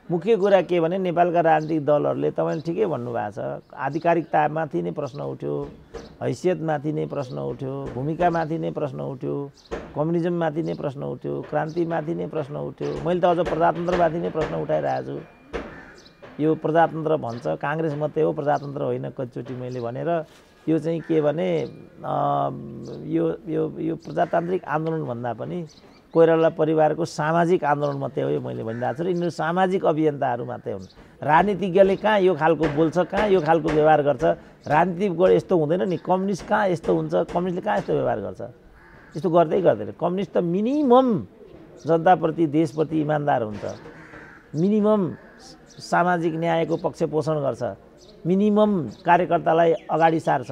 [SPEAKER 1] मुख्य कुरा के भने नेपालका राजनीतिक दलहरूले तपाईँले ठिकै भन्नुभएको छ, आधिकारिकतामाथि नै प्रश्न उठ्यो, हैसियतमाथि नै प्रश्न उठ्यो, भूमिकामाथि नै प्रश्न उठ्यो, कम्युनिजममाथि नै प्रश्न उठ्यो, क्रान्तिमाथि नै प्रश्न उठ्यो। मैले त अझ प्रजातन्त्रमाथि नै प्रश्न उठाइरहेको छु। यो प्रजातन्त्र भन्छ, काङ्ग्रेस मात्रै हो प्रजातन्त्र होइन कतिचोटि मैले भनेर। यो चाहिँ के भने यो यो यो प्रजातान्त्रिक आन्दोलन भन्दा पनि कोइराला परिवारको सामाजिक आन्दोलन मात्रै हो यो मैले भनिरहेको छु। र यिनीहरू सामाजिक अभियन्ताहरू मात्रै हुन्। राजनीतिज्ञले कहाँ यो खालको बोल्छ, कहाँ यो खालको व्यवहार गर्छ? राजनीतिक यस्तो हुँदैन नि। कम्युनिस्ट कहाँ यस्तो हुन्छ? कम्युनिस्टले कहाँ यस्तो व्यवहार गर्छ? यस्तो गर्दै गर्दैन। कम्युनिस्ट त मिनिमम जनताप्रति देशप्रति इमान्दार हुन्छ, मिनिमम सामाजिक न्यायको पक्ष पोषण गर्छ, मिनिमम कार्यकर्तालाई अगाडि सार्छ,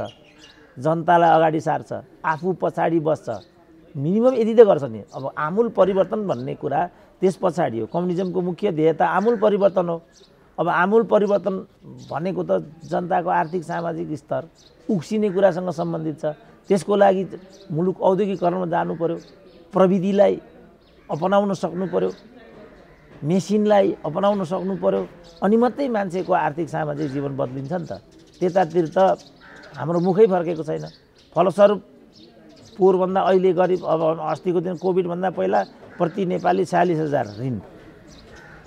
[SPEAKER 1] जनतालाई अगाडि सार्छ, आफू पछाडि बस्छ, मिनिमम यति त गर्छ नि। अब आमूल परिवर्तन भन्ने कुरा त्यस पछाडि हो। कम्युनिजमको मुख्य ध्येय त आमूल परिवर्तन हो। अब आमूल परिवर्तन भनेको त जनताको आर्थिक सामाजिक स्तर उक्सिने कुरासँग सम्बन्धित छ। त्यसको लागि मुलुक औद्योगिकरणमा जानु पर्यो, प्रविधिलाई अपनाउन सक्नु पर्यो, मेसिनलाई अपनाउन सक्नु पर्यो, अनि मात्रै मान्छेको आर्थिक सामाजिक जीवन बदलिन्छ नि त। त्यतातिर त हाम्रो मुखै फर्केको छैन। फलस्वरूप पोहोरभन्दा अहिले गरिब, अब अस्तिको दिन कोभिडभन्दा पहिला प्रति नेपाली 46,000 ऋण।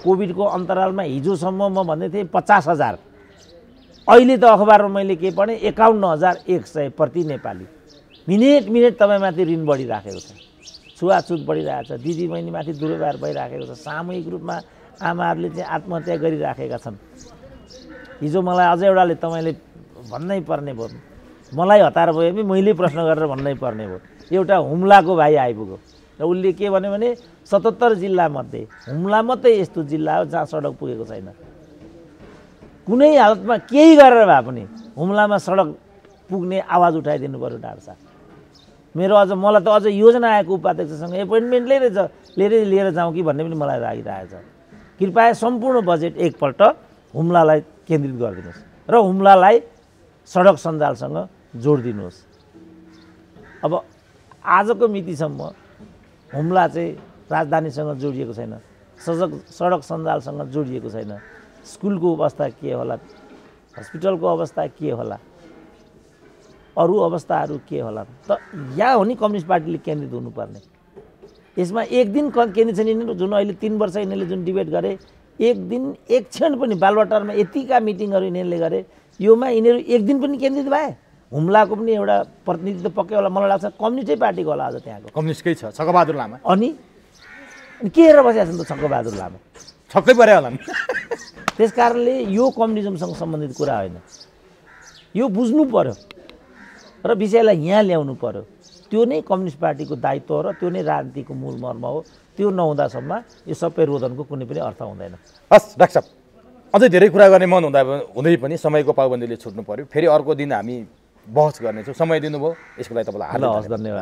[SPEAKER 1] कोभिडको अन्तरालमा हिजोसम्म म भन्दै थिएँ 50,000। अहिले त अखबारमा मैले के पढेँ 51,100 प्रति नेपाली। मिनेट तपाईँमाथि ऋण बढिराखेको छ, छुवाछुत बढिरहेको छ, दिदीबहिनीमाथि दुर्व्यवहार भइराखेको छ, सामूहिक रूपमा आमाहरूले चाहिँ आत्महत्या गरिराखेका छन्। हिजो मलाई अझ एउटाले तपाईँले भन्नै पर्ने भयो, मलाई हतार भयो भने मैले प्रश्न गरेर भन्नै पर्ने भयो। एउटा हुम्लाको भाइ आइपुग्यो र उसले के भन्यो भने 77 जिल्लामध्ये हुम्ला मात्रै यस्तो जिल्ला हो जहाँ सडक पुगेको छैन। कुनै हालतमा केही गरेर भए पनि हुम्लामा सडक पुग्ने आवाज उठाइदिनु पर्यो डाक्टर साहब। मेरो अझ मलाई त अझ योजना आएको उपाध्यक्षसँग एपोइन्टमेन्ट लिएर जाउँ कि भन्ने पनि मलाई लागिरहेको छ। कृपया सम्पूर्ण बजेट एकपल्ट हुम्लालाई केन्द्रित गरिदिनुहोस् र हुम्लालाई सडक सञ्जालसँग जोडिदिनुहोस्। अब आजको मितिसम्म हुम्ला चाहिँ राजधानीसँग जोडिएको छैन, सडक सञ्जालसँग जोडिएको छैन। स्कुलको अवस्था के होला, हस्पिटलको अवस्था के होला, अरू अवस्थाहरू के होला? त यहाँ हो नि कम्युनिस्ट पार्टीले केन्द्रित हुनुपर्ने। यसमा एक दिन केन्द्रित छैन। यिनीहरू जुन अहिले 3 वर्ष यिनीहरूले जुन डिबेट गरे, एक दिन एक क्षण पनि बालुवाटारमा यतिका मिटिङहरू यिनीहरूले गरे, योमा यिनीहरू एक दिन पनि केन्द्रित भए? हुम्लाको पनि एउटा प्रतिनिधित्व पक्कै होला मलाई लाग्छ कम्युनिस्टै पार्टीको होला आज त्यहाँको
[SPEAKER 2] कम्युनिस्टकै छ छक्कबहादुर लामा
[SPEAKER 1] अनि के हेरेर बसेका छन् त छक्कबहादुर लामा
[SPEAKER 2] छक्कै परे होला नि
[SPEAKER 1] त्यस कारणले यो कम्युनिजमसँग सम्बन्धित कुरा होइन यो बुझ्नु पर्यो र विषयलाई यहाँ ल्याउनु पर्यो त्यो नै कम्युनिस्ट पार्टीको दायित्व हो र त्यो नै राजनीतिको मूल मर्म हो त्यो नहुँदासम्म यो सबै रोदनको कुनै पनि अर्थ हुँदैन
[SPEAKER 2] हस् डाक्टर साहब अझै धेरै कुरा गर्ने मन हुँदै पनि समयको पाबन्दीले छुट्नु पर्यो फेरि अर्को दिन हामी बहस गर्नेछौँ समय दिनुभयो यसको लागि तपाईँलाई
[SPEAKER 1] ल हस् धन्यवाद